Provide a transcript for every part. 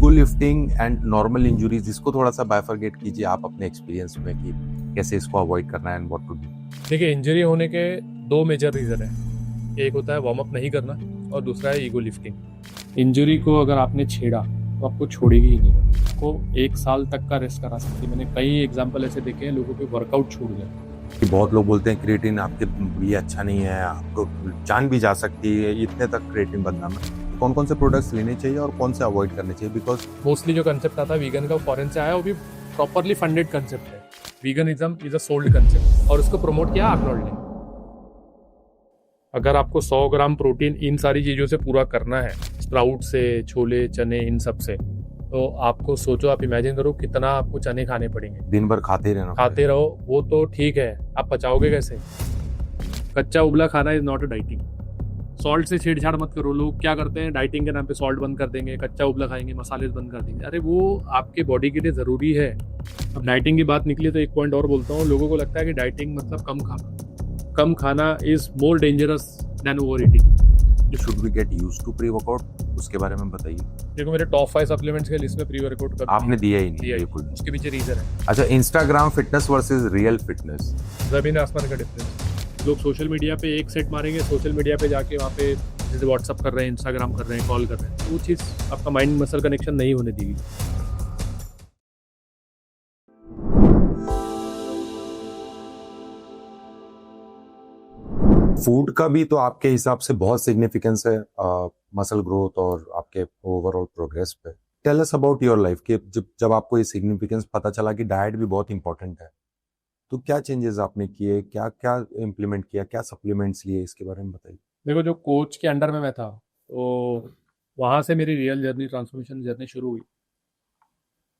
Ego lifting and normal injuries, इसको थोड़ा सा बाइफरगेट कीजिए आप अपने एक्सपीरियंस में कि कैसे इसको अवॉइड करना है एंड व्हाट टू डू। देखिए, इंजरी होने के दो मेजर रीज़न है। एक होता है वार्म अप नहीं करना और दूसरा है ईगो लिफ्टिंग। इंजरी को अगर आपने छेड़ा तो आपको छोड़ेगी ही नहीं, आपको 1 साल तक का रेस्ट करा सकती है। मैंने कई एग्जाम्पल ऐसे देखे हैं, लोगों के वर्कआउट छूट गए। कि बहुत लोग बोलते हैं क्रिएटिन आपके लिए अच्छा नहीं है, आपको जान भी जा सकती है इतने तक क्रिएटिन बदनाम है। कौन कौन से प्रोडक्ट्स लेने चाहिए और कौन से अवॉइड करने चाहिए? बिकॉज मोस्टली जो कंसेप्ट आता है वीगन का, फॉरेन से आया, वो भी प्रॉपरली फंडेड कंसेप्ट है। Veganism is a sold concept और उसको प्रमोट किया आर्नोल्ड ने। अगर आपको 100 ग्राम प्रोटीन इन सारी चीज़ों से पूरा करना है, स्प्राउट से, छोले चने, इन सब से, तो आपको सोचो, आप इमेजिन करो कितना आपको चने खाने पड़ेंगे। दिन भर खाते रहो, वो तो ठीक है, आप पचाओगे कैसे? कच्चा उबला खाना is not a dieting. Salt से छेड़छाड़ मत करो। लोग क्या करते हैं, डाइटिंग के नाम पे सॉल्ट बंद कर देंगे, कच्चा उबला खाएंगे, मसाले बंद कर देंगे। अरे वो आपके बॉडी के लिए ज़रूरी है। अब डाइटिंग की बात निकली तो एक पॉइंट और बोलता हूँ। लोगों को लगता है कि डाइटिंग मतलब कम खाना। कम खाना is more dangerous than over eating. Should we get used to pre workout, उसके बारे में बताइए। देखो, मेरे टॉप 5 सप्लीमेंट्स के लिस्ट में प्री वर्कआउट आपने दिया ही नहीं, बिल्कुल। उसके पीछे रीजन है। अच्छा, Instagram fitness versus real fitness, जमीन आसमान का डिफरेंस। लोग सोशल मीडिया पे एक सेट मारेंगे, सोशल मीडिया पे जाके वहाँ पे जैसे व्हाट्सअप कर रहे हैं, इंस्टाग्राम कर रहे हैं, कॉल कर रहे हैं, वो चीज़ आपका माइंड मसल कनेक्शन नहीं होने देगी। फूड का भी तो आपके हिसाब से बहुत सिग्निफिकेंस है मसल ग्रोथ और आपके ओवरऑल प्रोग्रेस पे। Tell us about your life कि जब आपको ये सिग्निफिकेंस पता चला कि डाइट भी बहुत इंपॉर्टेंट है, तो क्या चेंजेस आपने किए, क्या क्या इम्प्लीमेंट किया, क्या सप्लीमेंट्स लिए, इसके बारे में बताइए। देखो, जो कोच के अंडर में मैं था, तो वहाँ से मेरी रियल जर्नी, ट्रांसफॉर्मेशन जर्नी शुरू हुई।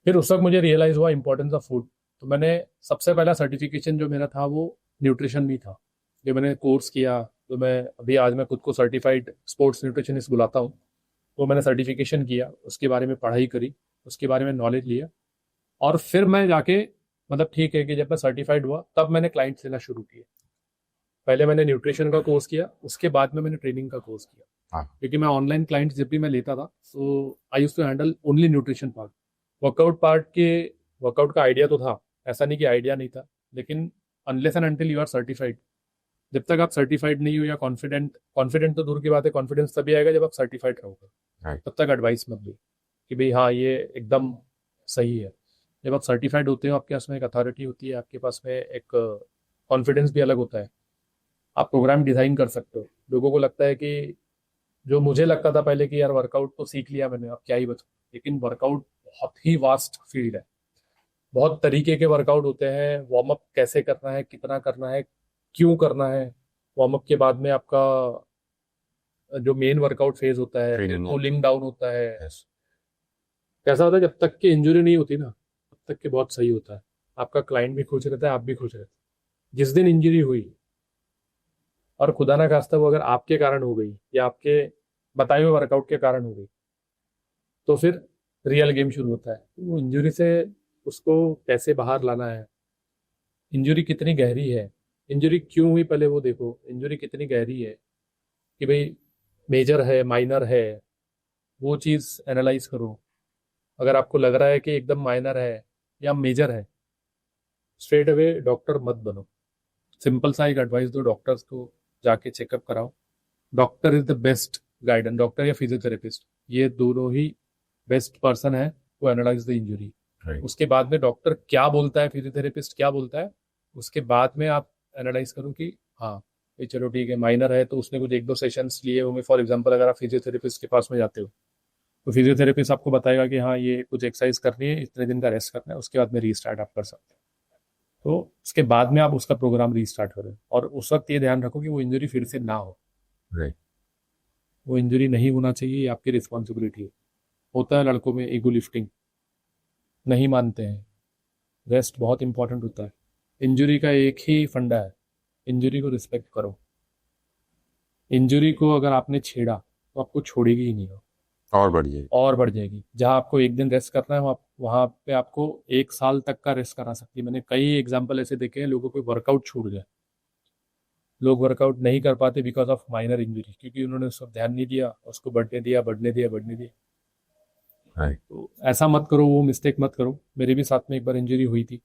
फिर उस वक्त मुझे रियलाइज़ हुआ इंपॉर्टेंस ऑफ फूड। तो मैंने सबसे पहला सर्टिफिकेशन जो मेरा था वो न्यूट्रिशन में था। जो मैंने कोर्स किया, तो मैं अभी आज मैं खुद को सर्टिफाइड स्पोर्ट्स न्यूट्रिशनिस्ट बुलाता हूँ। वो मैंने सर्टिफिकेशन किया, उसके बारे में पढ़ाई करी, उसके बारे में नॉलेज लिया, और फिर मैं जाके, मतलब ठीक है कि जब मैं सर्टिफाइड हुआ तब मैंने क्लाइंट्स लेना शुरू किया। पहले मैंने न्यूट्रिशन का कोर्स किया, उसके बाद में मैंने ट्रेनिंग का कोर्स किया। क्योंकि मैं ऑनलाइन क्लाइंट्स जब भी मैं लेता था, तो I used to handle only nutrition part. Workout का आइडिया तो था, ऐसा नहीं कि आइडिया नहीं था, लेकिन unless and until you are certified, जब तक आप सर्टिफाइड नहीं हो या कॉन्फिडेंट तो दूर की बात है, कॉन्फिडेंस तभी आएगा जब आप सर्टिफाइड रहोगे। तब तक एडवाइस मत दी कि भाई हाँ ये एकदम सही है। जब आप सर्टिफाइड होते हो, आपके पास में एक अथॉरिटी होती है, आपके पास में एक कॉन्फिडेंस भी अलग होता है। आप प्रोग्राम डिज़ाइन कर सकते हो। लोगों को लगता है कि, जो मुझे लगता था पहले कि यार वर्कआउट तो सीख लिया मैंने, अब क्या ही बचा, लेकिन वर्कआउट बहुत ही वास्ट फील्ड है। बहुत तरीके के वर्कआउट होते हैं। वार्म अप कैसे करना है, कितना करना है, क्यों करना है। वार्म अप के बाद में आपका जो मेन वर्कआउट फेज होता है, फिर कूलिंग डाउन होता है। कैसा होता है, जब तक कि इंजरी नहीं होती ना, तब तक के बहुत सही होता है। आपका क्लाइंट भी खुश रहता है, आप भी खुश रहते हैं। जिस दिन इंजरी हुई, और खुदा ना खास्ता वो अगर आपके कारण हो गई या आपके बताए हुए वर्कआउट के कारण हो गई, तो फिर रियल गेम शुरू होता है। वो इंजरी से उसको कैसे बाहर लाना है, इंजरी कितनी गहरी है, इंजरी क्यों हुई, पहले वो देखो इंजरी कितनी गहरी है, कि भाई मेजर है, माइनर है, वो चीज़ एनालाइज करो। अगर आपको लग रहा है कि एकदम माइनर है या मेजर है, स्ट्रेट अवे डॉक्टर मत बनो। सिंपल सा एक एडवाइस दो डॉक्टर्स को, जाके चेकअप कराओ। Doctor is the best guidance, doctor या फिजियोथेरेपिस्ट, ये दोनों ही बेस्ट पर्सन है वो एनालाइज द इंजरी। उसके बाद में डॉक्टर क्या बोलता है, फिजियोथेरेपिस्ट क्या बोलता है, उसके बाद में आप एनालाइज करो कि हाँ ये चलो ठीक है, माइनर है तो उसने कुछ 1-2 सेशंस लिए होंगे। फॉर एग्जांपल, अगर आप फिजियोथेरेपिस्ट के पास में जाते हो, तो फिजियोथेरेपिस्ट आपको बताएगा कि हाँ ये कुछ एक्सरसाइज करनी है, इतने दिन का रेस्ट करना है, उसके बाद में रीस्टार्ट आप कर सकते हो। तो उसके बाद में आप उसका प्रोग्राम रीस्टार्ट करें, और उस वक्त ये ध्यान रखो कि वो इंजरी फिर से ना हो। वो इंजरी नहीं होना चाहिए, ये आपकी रिस्पॉन्सिबिलिटी है। होता है लड़कों में ईगो लिफ्टिंग, नहीं मानते हैं। रेस्ट बहुत इंपॉर्टेंट होता है। इंजरी का एक ही फंडा है, इंजरी को रिस्पेक्ट करो। इंजरी को अगर आपने छेड़ा तो आपको छोड़ेगी ही नहीं, और बढ़ जाएगी। जहाँ आपको एक दिन रेस्ट करना है, वहाँ पे आपको 1 साल तक का रेस्ट करा सकती है। मैंने कई एग्जाम्पल ऐसे देखे हैं, लोगों को वर्कआउट छूट गया। लोग वर्कआउट नहीं कर पाते बिकॉज ऑफ माइनर इंजरी, क्योंकि उन्होंने उस पर ध्यान नहीं दिया, उसको बढ़ने दिया। राइट। तो ऐसा मत करो, वो मिस्टेक मत करो। मेरे भी साथ में एक बार इंजरी हुई थी,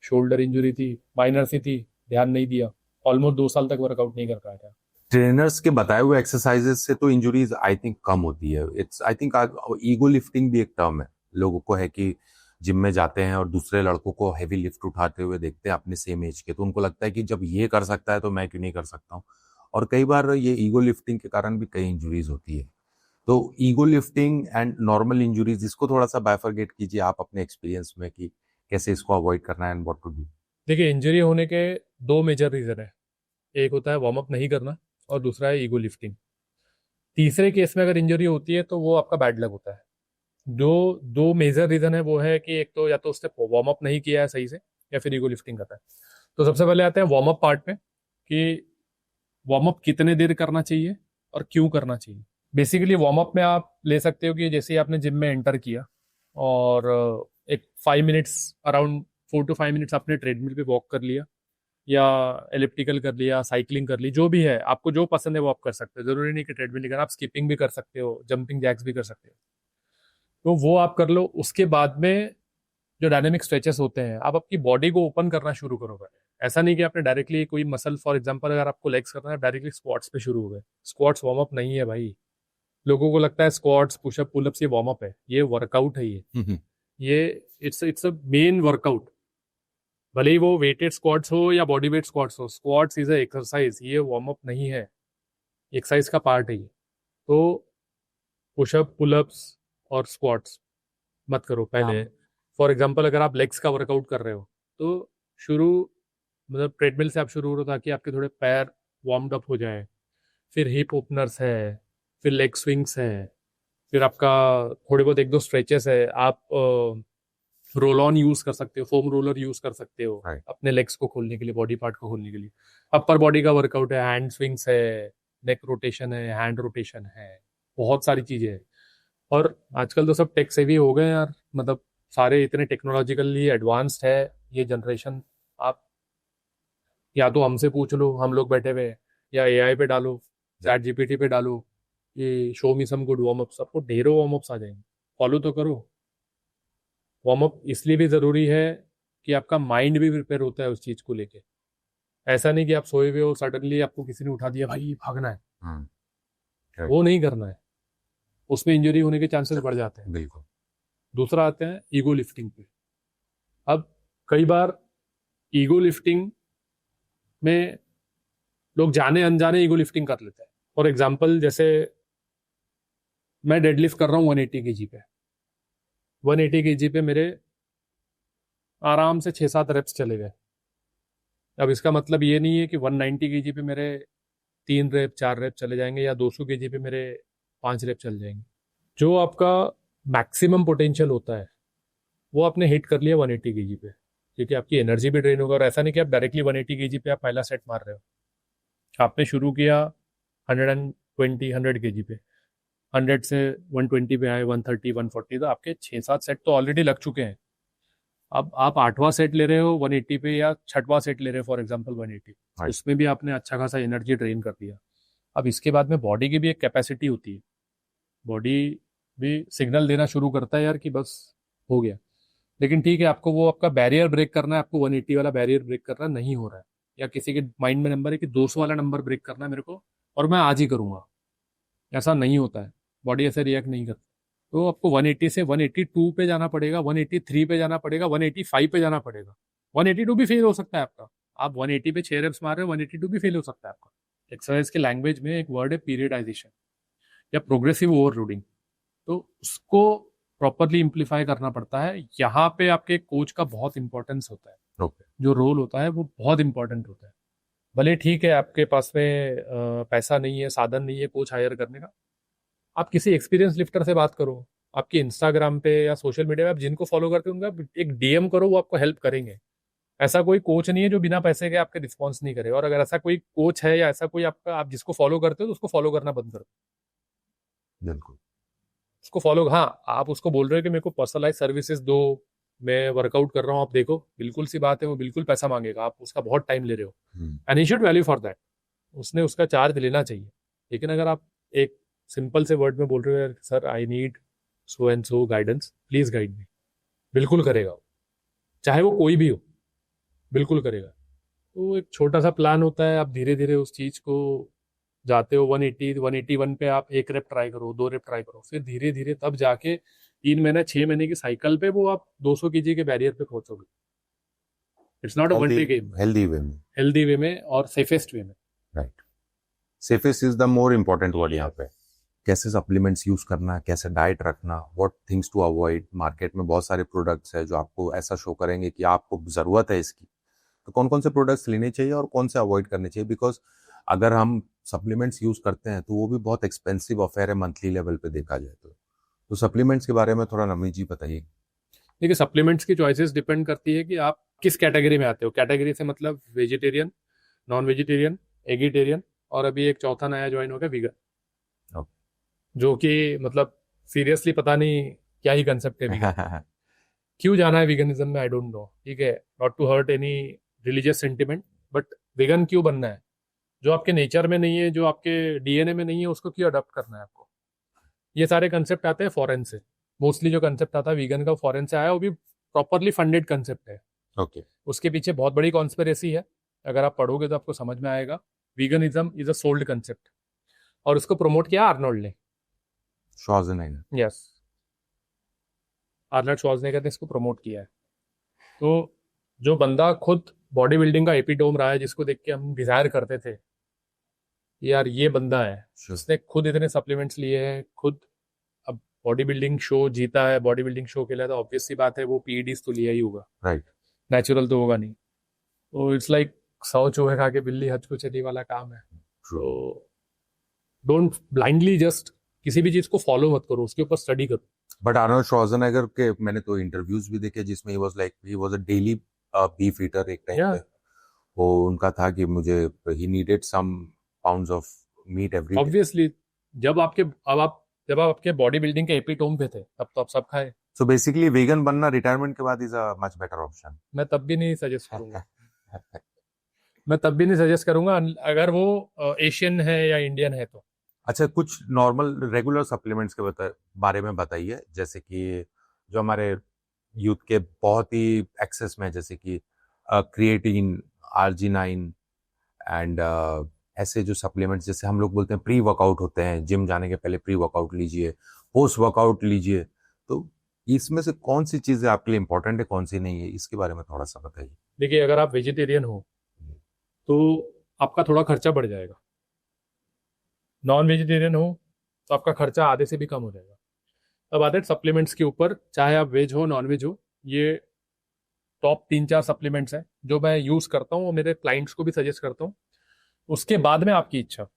शोल्डर इंजरी थी, माइनर सी थी, ध्यान नहीं दिया, ऑलमोस्ट 2 साल तक वर्कआउट नहीं कर पाया था। ट्रेनर्स के बताए हुए एक्सरसाइजेस से तो इंजुरीज आई थिंक कम होती है। It's I think ego lifting भी एक टर्म है लोगों को, है कि जिम में जाते हैं और दूसरे लड़कों को हैवी लिफ्ट उठाते हुए देखते हैं अपने सेम एज के, तो उनको लगता है कि जब ये कर सकता है तो मैं क्यों नहीं कर सकता हूँ। और कई बार ये ईगो लिफ्टिंग के कारण भी कई इंजुरीज होती है। तो ego lifting and normal injuries, इसको थोड़ा सा बाइफरगेट कीजिए आप अपने एक्सपीरियंस में कि कैसे इसको अवॉइड करना है एंड व्हाट टू डू। देखिए, इंजरी होने के 2 मेजर रीजन है। एक होता है वार्म अप नहीं करना, और दूसरा है ईगो लिफ्टिंग। तीसरे केस में अगर इंजरी होती है तो वो आपका बैड लक होता है। जो 2 मेजर रीजन है वो है कि एक तो या तो उसने वार्म अप नहीं किया है सही से, या फिर ईगो लिफ्टिंग करता है। तो सबसे पहले आते हैं वार्म अप पार्ट पे, कि वार्म अप कितने देर करना चाहिए और क्यों करना चाहिए। बेसिकली वार्म अप में आप ले सकते हो कि जैसे ही आपने जिम में एंटर किया और एक 5 मिनट्स, अराउंड 4 to 5 मिनट्स आपने ट्रेडमिल पे वॉक कर लिया, या एलिप्टिकल कर लिया, साइकिलिंग कर ली, जो भी है आपको जो पसंद है वो आप कर सकते हो। जरूरी नहीं कि ट्रेडमिल ही करना, आप स्किपिंग भी कर सकते हो, जंपिंग जैक्स भी कर सकते हो। तो वो आप कर लो। उसके बाद में जो डायनेमिक स्ट्रेचेस होते हैं, आप अपनी बॉडी को ओपन करना शुरू करो पहले। ऐसा नहीं कि आपने डायरेक्टली कोई मसल, फॉर एग्जांपल अगर आपको लेग्स करना है, डायरेक्टली स्क्वाट्स पे शुरू हो गए। स्क्वाट्स वार्म अप नहीं है भाई। लोगों को लगता है स्क्वाट्स, पुशअप, पुलअप्स ये वार्म अप है। ये वर्कआउट है। ये इट्स अ मेन वर्कआउट। भले ही वो वेटेड स्क्वाट्स हो या बॉडी वेट स्क्वाट्स हो, स्क्वाट्स इज अ एक्सरसाइज, ये वार्म अप नहीं है, एक्सरसाइज का पार्ट है ये। तो पुशअप, पुलअप्स और स्क्वाट्स मत करो पहले। फॉर एग्जांपल अगर आप लेग्स का वर्कआउट कर रहे हो तो शुरू, मतलब ट्रेडमिल से आप शुरू करो ताकि आपके थोड़े पैर वार्म्ड अप हो जाए। फिर हिप ओपनर्स है, फिर लेग स्विंग्स है, फिर आपका थोड़े बहुत 1-2 स्ट्रेचेस है। आप रोल ऑन यूज कर सकते हो, फोम रोलर यूज कर सकते हो Right. अपने लेग्स को खोलने के लिए, बॉडी पार्ट को खोलने के लिए। अपर बॉडी का वर्कआउट है, हैंड स्विंग्स है, नेक रोटेशन है, हैंड रोटेशन है, बहुत सारी चीजें हैं। और आजकल तो सब टेक सेवी हो गए हैं यार, मतलब सारे इतने टेक्नोलॉजिकली एडवांस्ड है ये जनरेशन। आप या तो हमसे पूछ लो, हम लोग बैठे हुए हैं, या एआई पे डालो, चैट जीपीटी पे डालो, ये show me some good warm ups, आपको ढेरों वार्म अप्स आ जाएंगे। फॉलो तो करो। वार्म अप इसलिए भी जरूरी है कि आपका माइंड भी प्रिपेयर होता है उस चीज को लेके। ऐसा नहीं कि आप सोए हुए हो, सडनली आपको किसी ने उठा दिया, भाई भागना है, Right. वो नहीं करना है। उसमें इंजरी होने के चांसेस बढ़ जाते हैं। बिल्कुल। दूसरा आते हैं ईगो लिफ्टिंग पे। अब कई बार ईगो लिफ्टिंग में लोग जाने अनजाने ईगो लिफ्टिंग कर लेते हैं। फॉर एग्जाम्पल, जैसे मैं डेडलिफ्ट कर रहा हूँ 180 केजी पे। 180 केजी पे मेरे आराम से 6-7 रेप्स चले गए। अब इसका मतलब ये नहीं है कि 190 केजी पे मेरे 3 रेप 4 रेप चले जाएंगे, या 200 केजी पे मेरे 5 रेप चल जाएंगे। जो आपका मैक्सिमम पोटेंशियल होता है वो आपने हिट कर लिया 180 केजी पे, क्योंकि आपकी एनर्जी भी ड्रेन होगा। और ऐसा नहीं कि आप डायरेक्टली 180 केजी पे आप पहला सेट मार रहे हो। आपने शुरू किया 120 100 केजी पे, 100 से 120 पे आए, 130 140, तो आपके 6-7 सेट तो ऑलरेडी लग चुके हैं। अब आप 8वां सेट ले रहे हो 180 पे, या 6वां सेट ले रहे हो फॉर एग्जांपल 180, Right. उसमें भी आपने अच्छा खासा एनर्जी ड्रेन कर दिया। अब इसके बाद में बॉडी की भी एक कैपेसिटी होती है, बॉडी भी सिग्नल देना शुरू करता है यार कि बस हो गया। लेकिन ठीक है, आपको वो आपका बैरियर ब्रेक करना है, आपको 180 वाला बैरियर ब्रेक करना नहीं हो रहा है, या किसी के माइंड में नंबर है कि 200 वाला नंबर ब्रेक करना है मेरे को और मैं आज ही करूंगा, ऐसा नहीं होता है। बॉडी ऐसे रिएक्ट नहीं करती। तो आपको 180 से 182 पे जाना पड़ेगा, 183 पे जाना पड़ेगा, 185 पे जाना पड़ेगा। 182 भी फेल हो सकता है आपका। आप 180 पे 6 रेप्स मार रहे हो, 182 भी फेल हो सकता है आपका। एक्सरसाइज के लैंग्वेज में एक वर्ड है पीरियडाइजेशन या प्रोग्रेसिव ओवरलोडिंग। तो उसको प्रॉपरली इम्प्लीफाई करना पड़ता है। यहाँ पे आपके कोच का बहुत इंपॉर्टेंस होता है। Okay. जो रोल होता है वो बहुत इंपॉर्टेंट होता है। भले ठीक है आपके पास में पैसा नहीं है, साधन नहीं है कोच हायर करने का, आप किसी एक्सपीरियंस लिफ्टर से बात करो। आपकी इंस्टाग्राम पे या सोशल मीडिया पे आप जिनको फॉलो करते हो उनका एक डीएम करो, वो आपको हेल्प करेंगे। ऐसा कोई कोच नहीं है जो बिना पैसे के आपके रिस्पॉन्स नहीं करे। और अगर ऐसा कोई कोच है या ऐसा कोई आपका, आप जिसको फॉलो करते हो तो उसको फॉलो करना बंद कर दो। बिल्कुल। उसको फॉलो, हाँ आप उसको बोल रहे हो कि मेरे को पर्सनलाइज सर्विसेज दो, मैं वर्कआउट कर रहा हूँ, आप देखो, बिल्कुल सी बात है, वो बिल्कुल पैसा मांगेगा, आप उसका बहुत टाइम ले रहे हो, and he should value for that. उसने उसका चार्ज लेना चाहिए। लेकिन अगर आप एक सिंपल से वर्ड में बोल रहे हो, sir I need so and so guidance, please guide me. बिल्कुल करेगा वो, चाहे वो कोई भी हो, बिल्कुल करेगा। तो एक छोटा सा प्लान होता है, आप धीरे धीरे उस चीज को जाते हो। 181 पे आप 1 रेप ट्राई करो, 2 रेप ट्राई करो, फिर धीरे धीरे तब जाके 3 महीने 6 महीने की साइकिल पे वो आप 200 kg के बैरियर पे पहुंचोगे। It's not a one day game. Healthy way में, हेल्दी वे में और सेफेस्ट वे में। Right. Safest is the more important word यहाँ पे। कैसे सप्लीमेंट्स यूज करना, कैसे डाइट रखना, what things to avoid. Market में बहुत सारे प्रोडक्ट्स है जो आपको ऐसा शो करेंगे कि आपको जरूरत है इसकी, तो कौन कौन से प्रोडक्ट्स लेने चाहिए और कौन से अवॉइड करने चाहिए। बिकॉज अगर हम सप्लीमेंट्स यूज करते हैं तो वो भी बहुत एक्सपेंसिव अफेयर है मंथली लेवल पे देखा जाए तो सप्लीमेंट्स के बारे में थोड़ा नवनीत जी बताइए। देखिए, सप्लीमेंट्स की चॉइसेस डिपेंड करती है कि आप किस कैटेगरी में आते हो। कैटेगरी से मतलब वेजिटेरियन, नॉन वेजिटेरियन, एगिटेरियन, और अभी एक चौथा नया ज्वाइन हो गया, वीगन। जो कि मतलब सीरियसली पता नहीं क्या ही कंसेप्ट है वीगन। क्यों जाना है वीगनिज्म में, आई डोंट नो। ठीक है, not to hurt any religious sentiment, but vegan क्यों बनना है? जो आपके नेचर में नहीं है, जो आपके डीएनए में नहीं है, उसको क्यों अडॉप्ट करना है आपको? ये सारे कंसेप्ट आते हैं फॉरेन से। मोस्टली जो कंसेप्ट आता है वीगन का, फॉरेन से आया, वो भी प्रॉपरली फंडेड कंसेप्ट है। ओके। उसके पीछे बहुत बड़ी कॉन्स्पिरेसी है। अगर आप पढ़ोगे तो आपको समझ में आएगा। Veganism is a sold concept, और उसको प्रमोट किया आर्नोल्ड ने। श्वार्ज़नेगर। यस, आर्नल्ड श्वार्ज़नेगर ने इसको प्रमोट किया है। तो जो बंदा खुद बॉडी बिल्डिंग का एपिटोम रहा है, जिसको देख के हम डिजायर करते थे यार ये बंदा है, उसने खुद इतने सप्लीमेंट्स लिए हैं, खुद अब बॉडी बिल्डिंग शो जीता है। बॉडी बिल्डिंग शो के लिए तो ऑब्वियस सी बात है वो पीईडीज तो लिया ही होगा, राइट। नेचुरल तो होगा नहीं। तो इट्स लाइक 100 चूहे खा के बिल्ली हज को चली वाला काम है। तो डोंट ब्लाइंडली जस्ट किसी भी चीज को फॉलो मत करो, उसके ऊपर स्टडी करो। बट आर्नोल्ड श्वार्ज़नेगर के मैंने तो इंटरव्यूज भी देखे जिसमें he was a daily beef eater एक टाइम पे। वो उनका था कि मुझे he needed some pounds of meat every day. Obviously जब आपके बॉडी बिल्डिंग के एपिटोम पे थे तब तो आप सब खाए। सो बेसिकली वेगन बनना रिटायरमेंट के बाद is a much better option. मैं तब भी नहीं सजेस्ट करूंगा। मैं तब भी नहीं सजेस्ट करूंगा अगर वो एशियन है या इंडियन है तो। अच्छा, कुछ नॉर्मल रेगुलर सप्लीमेंट्स के बारे में बताइए, जैसे कि जो हमारे यूथ के बहुत ही एक्सेस में, जैसे कि क्रिएटिन, आर्जिनाइन एंड ऐसे जो सप्लीमेंट्स, जैसे हम लोग बोलते हैं प्री वर्कआउट होते हैं, जिम जाने के पहले प्री वर्कआउट लीजिए, पोस्ट वर्कआउट लीजिए। तो इसमें से कौन सी चीजें आपके लिए इंपॉर्टेंट है, कौन सी नहीं है, इसके बारे में थोड़ा सा बताइए। देखिए, अगर आप वेजिटेरियन हो तो आपका थोड़ा खर्चा बढ़ जाएगा। नॉन वेजिटेरियन हो तो आपका खर्चा आधे से भी कम हो जाएगा। अब आते हैं सप्लीमेंट्स के ऊपर, चाहे आप वेज हो नॉन वेज हो। ये टॉप 3-4 सप्लीमेंट्स हैं जो मैं यूज करता हूँ और मेरे क्लाइंट्स को भी सजेस्ट करता हूँ। उसके बाद में आपकी इच्छा,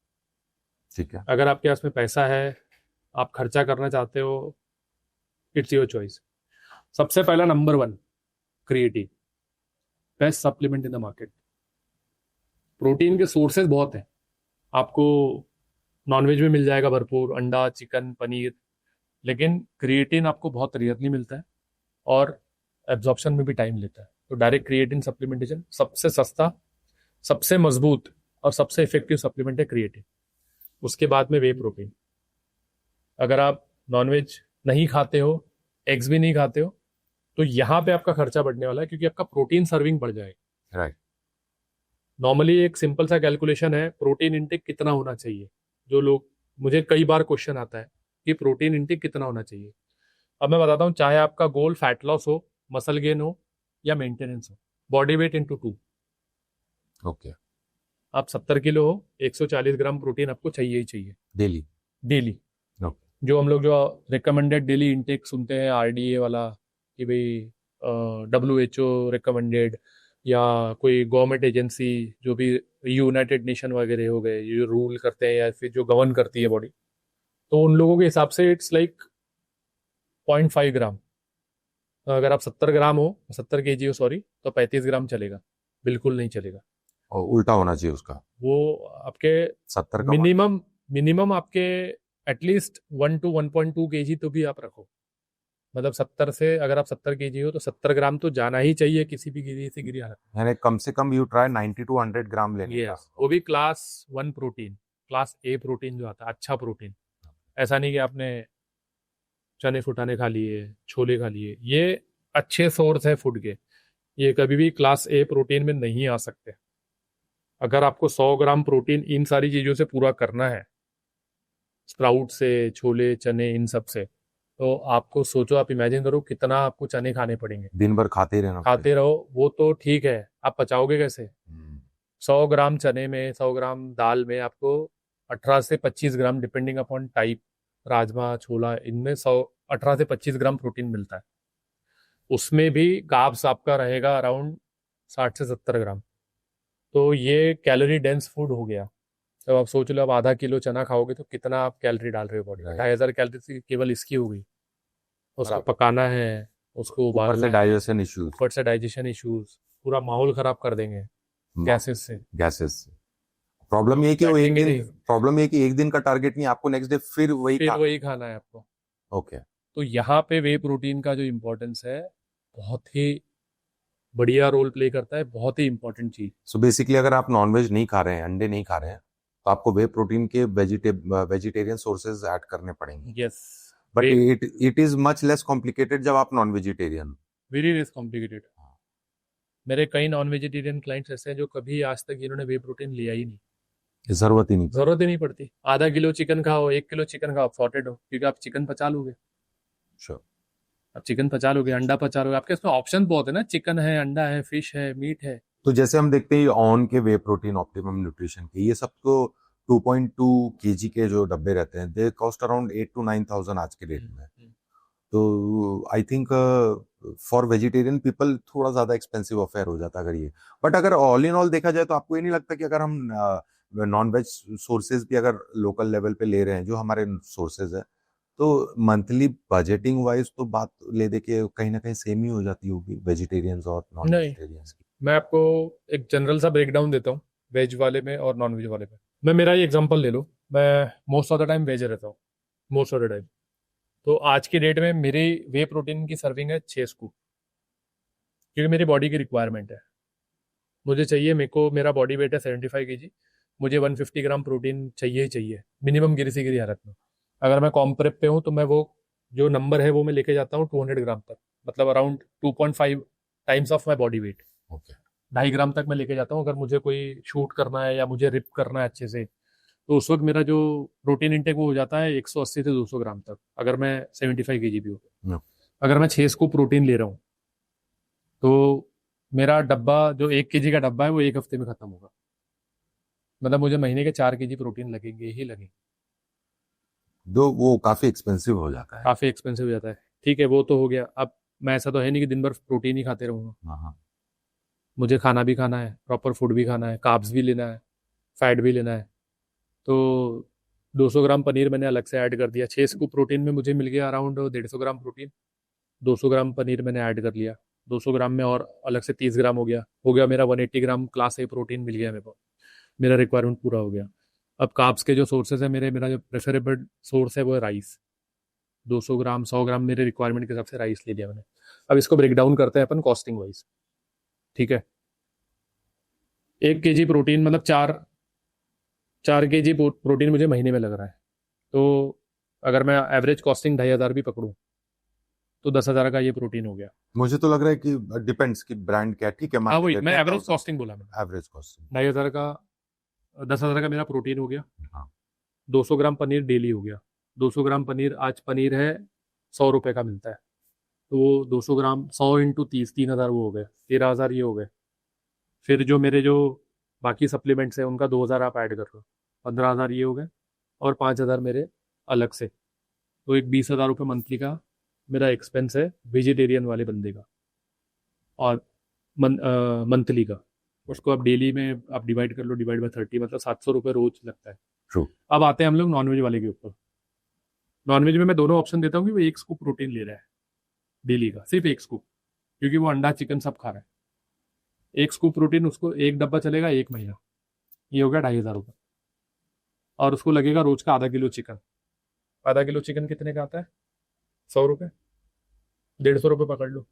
ठीक है। अगर आपके पास में पैसा है, आप खर्चा करना चाहते हो, इट्स योर चॉइस। सबसे पहला number 1 creatine, best supplement in the market. Protein के सोर्सेज बहुत हैं, आपको नॉनवेज में मिल जाएगा भरपूर, अंडा, चिकन, पनीर, लेकिन क्रिएटिन आपको बहुत रेयरली मिलता है और एब्जॉर्प्शन में भी टाइम लेता है। तो डायरेक्ट क्रिएटिन सप्लीमेंटेशन सबसे सस्ता, सबसे मजबूत और सबसे इफेक्टिव सप्लीमेंट है क्रिएटिन। उसके बाद में वे प्रोटीन। अगर आप नॉनवेज नहीं खाते हो, एग्स भी नहीं खाते हो, तो यहाँ पे आपका खर्चा बढ़ने वाला है, क्योंकि आपका प्रोटीन सर्विंग बढ़ जाएगा। राइट। नॉर्मली एक सिंपल सा कैलकुलेशन है, प्रोटीन इंटेक कितना होना चाहिए। जो लोग, मुझे कई बार क्वेश्चन आता है कि प्रोटीन इंटेक कितना होना चाहिए। अब मैं बताता हूँ, चाहे आपका गोल फैट लॉस हो, मसल गेन हो या मेंटेनेंस हो, बॉडी वेट इंटू 2। ओके। आप 70 किलो हो, 140 ग्राम प्रोटीन आपको चाहिए ही चाहिए डेली। डेली। जो हम लोग जो रिकमेंडेड डेली इंटेक सुनते हैं आरडीए वाला, कि भाई WHO रिकमेंडेड, या कोई गवर्नमेंट एजेंसी जो भी यूनाइटेड नेशन वगैरह हो गए, जो रूल करते हैं या फिर जो गवर्न करती है बॉडी, तो उन लोगों के हिसाब से इट्स लाइक 0.5 ग्राम। अगर आप 70 ग्राम हो, 70 kg हो सॉरी, तो 35 ग्राम चलेगा, बिल्कुल नहीं चलेगा। और उल्टा होना चाहिए उसका, वो आपके 70 का मिनिमम आपके एटलीस्ट 1 to 1.2 kg तो भी आप रखो। मतलब 70 से, अगर आप 70 kg हो तो 70 ग्राम तो जाना ही चाहिए किसी भी गिरी से गिरी हालत में। यानी कम से कम यू ट्राई 90 to 100 ग्राम लेने का। वो भी class 1 protein, class A protein जो आता है, अच्छा प्रोटीन। ऐसा नहीं कि आपने चने फुटाने खा लिए, छोले खा लिए, ये अच्छे सोर्स है फूड के। ये कभी भी क्लास ए प्रोटीन में नहीं आ सकते। अगर आपको 100 ग्राम प्रोटीन इन सारी चीजों से पूरा करना है, स्प्राउट से, छोले चने, इन सब से, तो आपको सोचो, आप इमेजिन करो कितना आपको चने खाने पड़ेंगे। दिन भर खाते ही रहना खाते रहो, वो तो ठीक है, आप पचाओगे कैसे? पड़ेगा। 100 ग्राम चने में, 100 ग्राम दाल में आपको 18 से 25 ग्राम, डिपेंडिंग अपॉन टाइप, राजमा छोला, इनमें 18 से 25 ग्राम प्रोटीन मिलता है। उसमें भी कार्ब्स आपका रहेगा अराउंड 60 से 70 ग्राम। तो ये कैलोरी डेंस फूड हो गया। तो आप सोच लो, आप आधा किलो चना खाओगे तो कितना आप कैलोरी डाल रहे हो बॉडी में? Right. 2500 कैलोरी केवल इसकी हो गई। उसको बराबर। पकाना है, उसको ऊपर उबालना से है, डाइजेशन इश्यूज, ऊपर से डाइजेशन इश्यूज, पूरा माहौल खराब कर देंगे गैसेस से। गैसेस। प्रॉब्लम ये कि वो एक बैठेंगे दिन, नहीं, प्रॉब्लम ये कि एक दिन का टारगेट नहीं, आपको नेक्स्ट डे फिर वही खाना है आपको। ओके। तो यहाँ पे वे प्रोटीन का जो इम्पोर्टेंस है, बहुत ही बढ़िया रोल प्ले करता है, बहुत ही इंपॉर्टेंट चीज। सो बेसिकली अगर आप नॉनवेज नहीं खा रहे हैं, अंडे नहीं खा रहे हैं, तो आपको वे प्रोटीन के वेजिटेरियन सोर्सेज ऐड करने पड़ेंगे। Yes, but it is much less complicated जब आप non vegetarian. Very less complicated. मेरे कई नॉन वेजिटेरियन क्लाइंट्स ऐसे हैं जो कभी आज तक इन्होंने वे प्रोटीन लिया ही नहीं, जरूरत ही नहीं। जरूरत ही नहीं पड़ती। आधा किलो चिकन खाओ, 1 किलो चिकन खाओ, आप सॉर्टेड हो, क्योंकि आप चिकन पचा लोगे। Sure. आप चिकन पचा लोगे, अंडा पचा लोगे, आपके इसमें ऑप्शन बहुत है ना, चिकन है, अंडा है, फिश है, मीट है। तो जैसे हम देखते हैं ऑन के वे प्रोटीन, ऑप्टिमम न्यूट्रिशन के, ये सब तो 2.2 केजी के जो डब्बे रहते हैं, दे कॉस्ट अराउंड 8 to 9,000 आज के डेट में। तो I think for vegetarian people थोड़ा ज्यादा एक्सपेंसिव अफेयर हो जाता अगर ये। बट अगर ऑल इन ऑल देखा जाए तो आपको ये नहीं लगता कि अगर हम नॉन वेज सोर्सेज भी अगर लोकल लेवल पे ले रहे हैं, जो हमारे सोर्सेज है, तो मंथली बजटिंग वाइज तो बात ले दे के कहीं ना कहीं सेम ही हो जाती होगी वेजिटेरियंस और नॉन वेजिटेरियंस की। मैं आपको एक जनरल सा ब्रेकडाउन देता हूँ वेज वाले में और नॉन वेज वाले में। मैं मेरा ही एग्जांपल ले लो, मैं most of the time veg रहता हूँ, मोस्ट ऑफ द टाइम। तो आज की डेट में मेरी वे प्रोटीन की सर्विंग है 6 स्कूप, क्योंकि मेरी बॉडी की रिक्वायरमेंट है। मुझे चाहिए, मेरे को, मेरा बॉडी वेट है 75 kg, मुझे 150 ग्राम प्रोटीन चाहिए ही चाहिए मिनिमम, गिरी से गिरी हालत में। अगर मैं कॉम प्रेप पे हूँ तो मैं वो जो नंबर है वो मैं लेके जाता हूँ 200 ग्राम तक, मतलब around 2.5 times of my body weight. 2.5 ग्राम तक मैं लेके जाता हूँ। अगर मुझे कोई शूट करना है या मुझे रिप करना है अच्छे से, तो उस वक्त मेरा जो प्रोटीन इंटेक वो हो जाता है 180 से 200 ग्राम तक, अगर मैं 75 kg भी हूँ। अगर मैं 6 स्कूप प्रोटीन ले रहा हूँ तो मेरा डब्बा, जो 1 kg का डब्बा है, वो 1 हफ्ते में खत्म होगा। मतलब मुझे महीने के 4 kg प्रोटीन लगेंगे ही लगेंगे। दो वो काफी एक्सपेंसिव हो जाता है। काफी एक्सपेंसिव हो जाता है। ठीक है, वो तो हो गया। अब मैं, ऐसा तो है नहीं कि दिन भर प्रोटीन ही खाते रहूंगा। हाँ। मुझे खाना भी खाना है, प्रॉपर फूड भी खाना है, कार्ब्स भी लेना है, फैट भी लेना है। तो 200 ग्राम पनीर मैंने अलग से ऐड कर दिया। 6 स्कूप प्रोटीन में मुझे मिल गया अराउंड 150 ग्राम प्रोटीन। 200 ग्राम पनीर मैंने ऐड कर लिया, 200 ग्राम में और अलग से 30 ग्राम हो गया मेरा 180 ग्राम क्लास ए प्रोटीन मिल गया मेरे को। मेरा रिक्वायरमेंट पूरा हो गया। अब कार्ब्स के जो सोर्सेज है मेरा जो प्रेफरेबल सोर्स है वो है राइस। 200 ग्राम, 100 ग्राम मेरे रिक्वायरमेंट के हिसाब से राइस ले लिया मैंने। अब इसको ब्रेक डाउन करते हैं अपन कॉस्टिंग वाइज। ठीक है, 1 kg प्रोटीन मतलब 4 kg प्रोटीन मुझे महीने में लग रहा है। तो अगर मैं एवरेज कॉस्टिंग 2500 भी पकड़ूं तो 10,000 का ये प्रोटीन हो गया। मुझे तो लग रहा है कि डिपेंड्स कि ब्रांड क्या है। ठीक है, हाँ वही, मैं एवरेज कॉस्टिंग बोला मैंने, एवरेज कॉस्टिंग 2500 का, 10,000 का मेरा प्रोटीन हो गया। हाँ। 200 ग्राम पनीर डेली हो गया। 200 ग्राम पनीर, आज पनीर है 100 रुपये का मिलता है, तो वो 200 ग्राम 100 इंटू 30, 3,000 वो हो गए, 13,000 ये हो गए। फिर जो मेरे जो बाकी सप्लीमेंट्स हैं उनका 2,000 आप ऐड कर लो, 15,000 ये हो गए, और 5,000 मेरे अलग से। तो एक 20,000 रुपये मंथली का मेरा एक्सपेंस है वेजिटेरियन वाले बंदे का, और मंथली का। उसको आप डेली में आप डिवाइड कर लो, डिवाइड बाय 30, मतलब 700 रुपये रोज लगता है। True. अब आते हैं हम लोग नॉनवेज वाले के ऊपर। नॉनवेज में मैं दोनों ऑप्शन देता हूँ कि वो 1 स्कूप प्रोटीन ले रहा है डेली का, सिर्फ 1 स्कूप, क्योंकि वो अंडा चिकन सब खा रहा है। 1 स्कूप प्रोटीन, उसको 1 डब्बा चलेगा 1 महीना, ये हो गया 2,500 रुपये। और उसको लगेगा रोज का आधा किलो चिकन। आधा किलो चिकन कितने का आता है? 100 रुपये, 150 रुपये पकड़ लो,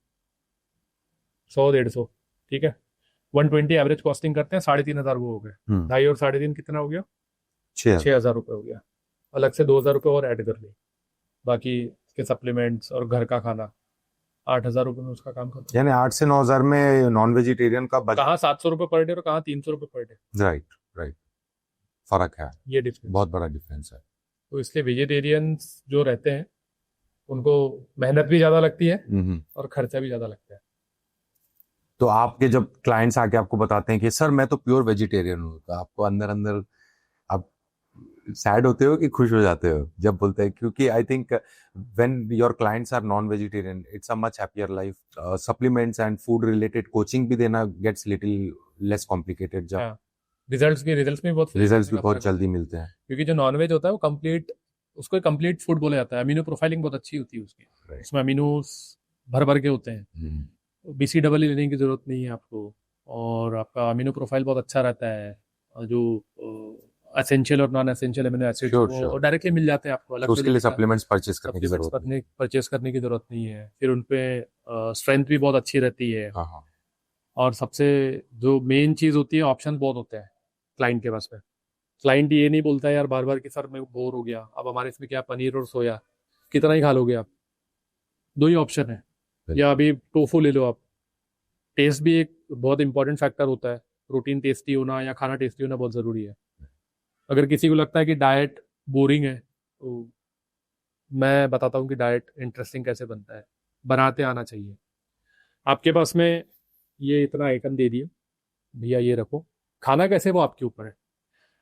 100, 150, ठीक है, 120 एवरेज कॉस्टिंग करते हैं, 3,500 वो हो गए। 2.5 और 3.5 कितना हो गया? 6,000 रुपये हो गया। अलग से 2,000 रुपये और ऐड कर ली, बाकी उसके सप्लीमेंट्स और घर का खाना, 8,000 रुपये में उसका काम खत्म। यानी 8 से 9 हजार में नॉन वेजिटेरियन का बजट, कहाँ 700 रुपये पर डे और कहाँ 300 रुपये पर डे। राइट राइट, फर्क है, ये डिफरेंस। बहुत बड़ा डिफरेंस है। तो इसलिए वेजिटेरियंस जो रहते हैं उनको मेहनत भी ज़्यादा लगती है और खर्चा भी ज़्यादा लगता है। तो आपके जब क्लाइंट्स आके आपको बताते हैं कि सर मैं तो प्योर वेजिटेरियन हूँ, तो आपको अंदर अंदर आप सैड होते हो कि खुश हो जाते हो जब बोलते हैं? क्योंकि I think when your clients are non vegetarian it's a much happier life. Supplements and food related coaching भी देना गेट्स लिटिल लेस कॉम्प्लिकेटेड, जब हाँ, रिजल्ट्स भी बहुत रिजल्ट्स भी बहुत जल्दी मिलते हैं। क्योंकि जो नॉनवेज होता है वो कंप्लीट, उसको कंप्लीट फूड बोला जाता है। अमीनो प्रोफाइलिंग बहुत अच्छी होती है उसकी, Right. उसमें अमीनोस भर भर के होते हैं। BCAA लेने की जरूरत नहीं है आपको, और आपका अमीनो प्रोफाइल बहुत अच्छा रहता है। और जो एसेंशियल और नॉन एसेंशियल अमीनो एसिड्स वो डायरेक्टली मिल जाते हैं आपको, अलग तो उसके लिए सप्लीमेंट्स परचेस करने की जरूरत नहीं, परचेस करने की जरूरत नहीं है। फिर उनपे स्ट्रेंथ भी बहुत अच्छी रहती है। हाँ। और सबसे जो मेन चीज होती है, ऑप्शन बहुत होते हैं क्लाइंट के पास में। क्लाइंट ये नहीं बोलता है यार बार बार कि सर मैं बोर हो गया, अब हमारे इसमें क्या पनीर और सोया, कितना ही खा लोगे आप, 2 ही ऑप्शन है, या अभी टोफू ले लो आप। टेस्ट भी एक बहुत इंपॉर्टेंट फैक्टर होता है, प्रोटीन टेस्टी होना या खाना टेस्टी होना बहुत ज़रूरी है। अगर किसी को लगता है कि डाइट बोरिंग है, तो मैं बताता हूँ कि डाइट इंटरेस्टिंग कैसे बनता है, बनाते आना चाहिए। आपके पास में ये इतना आइटम दे दिए भैया, ये रखो, खाना कैसे वो आपके ऊपर है।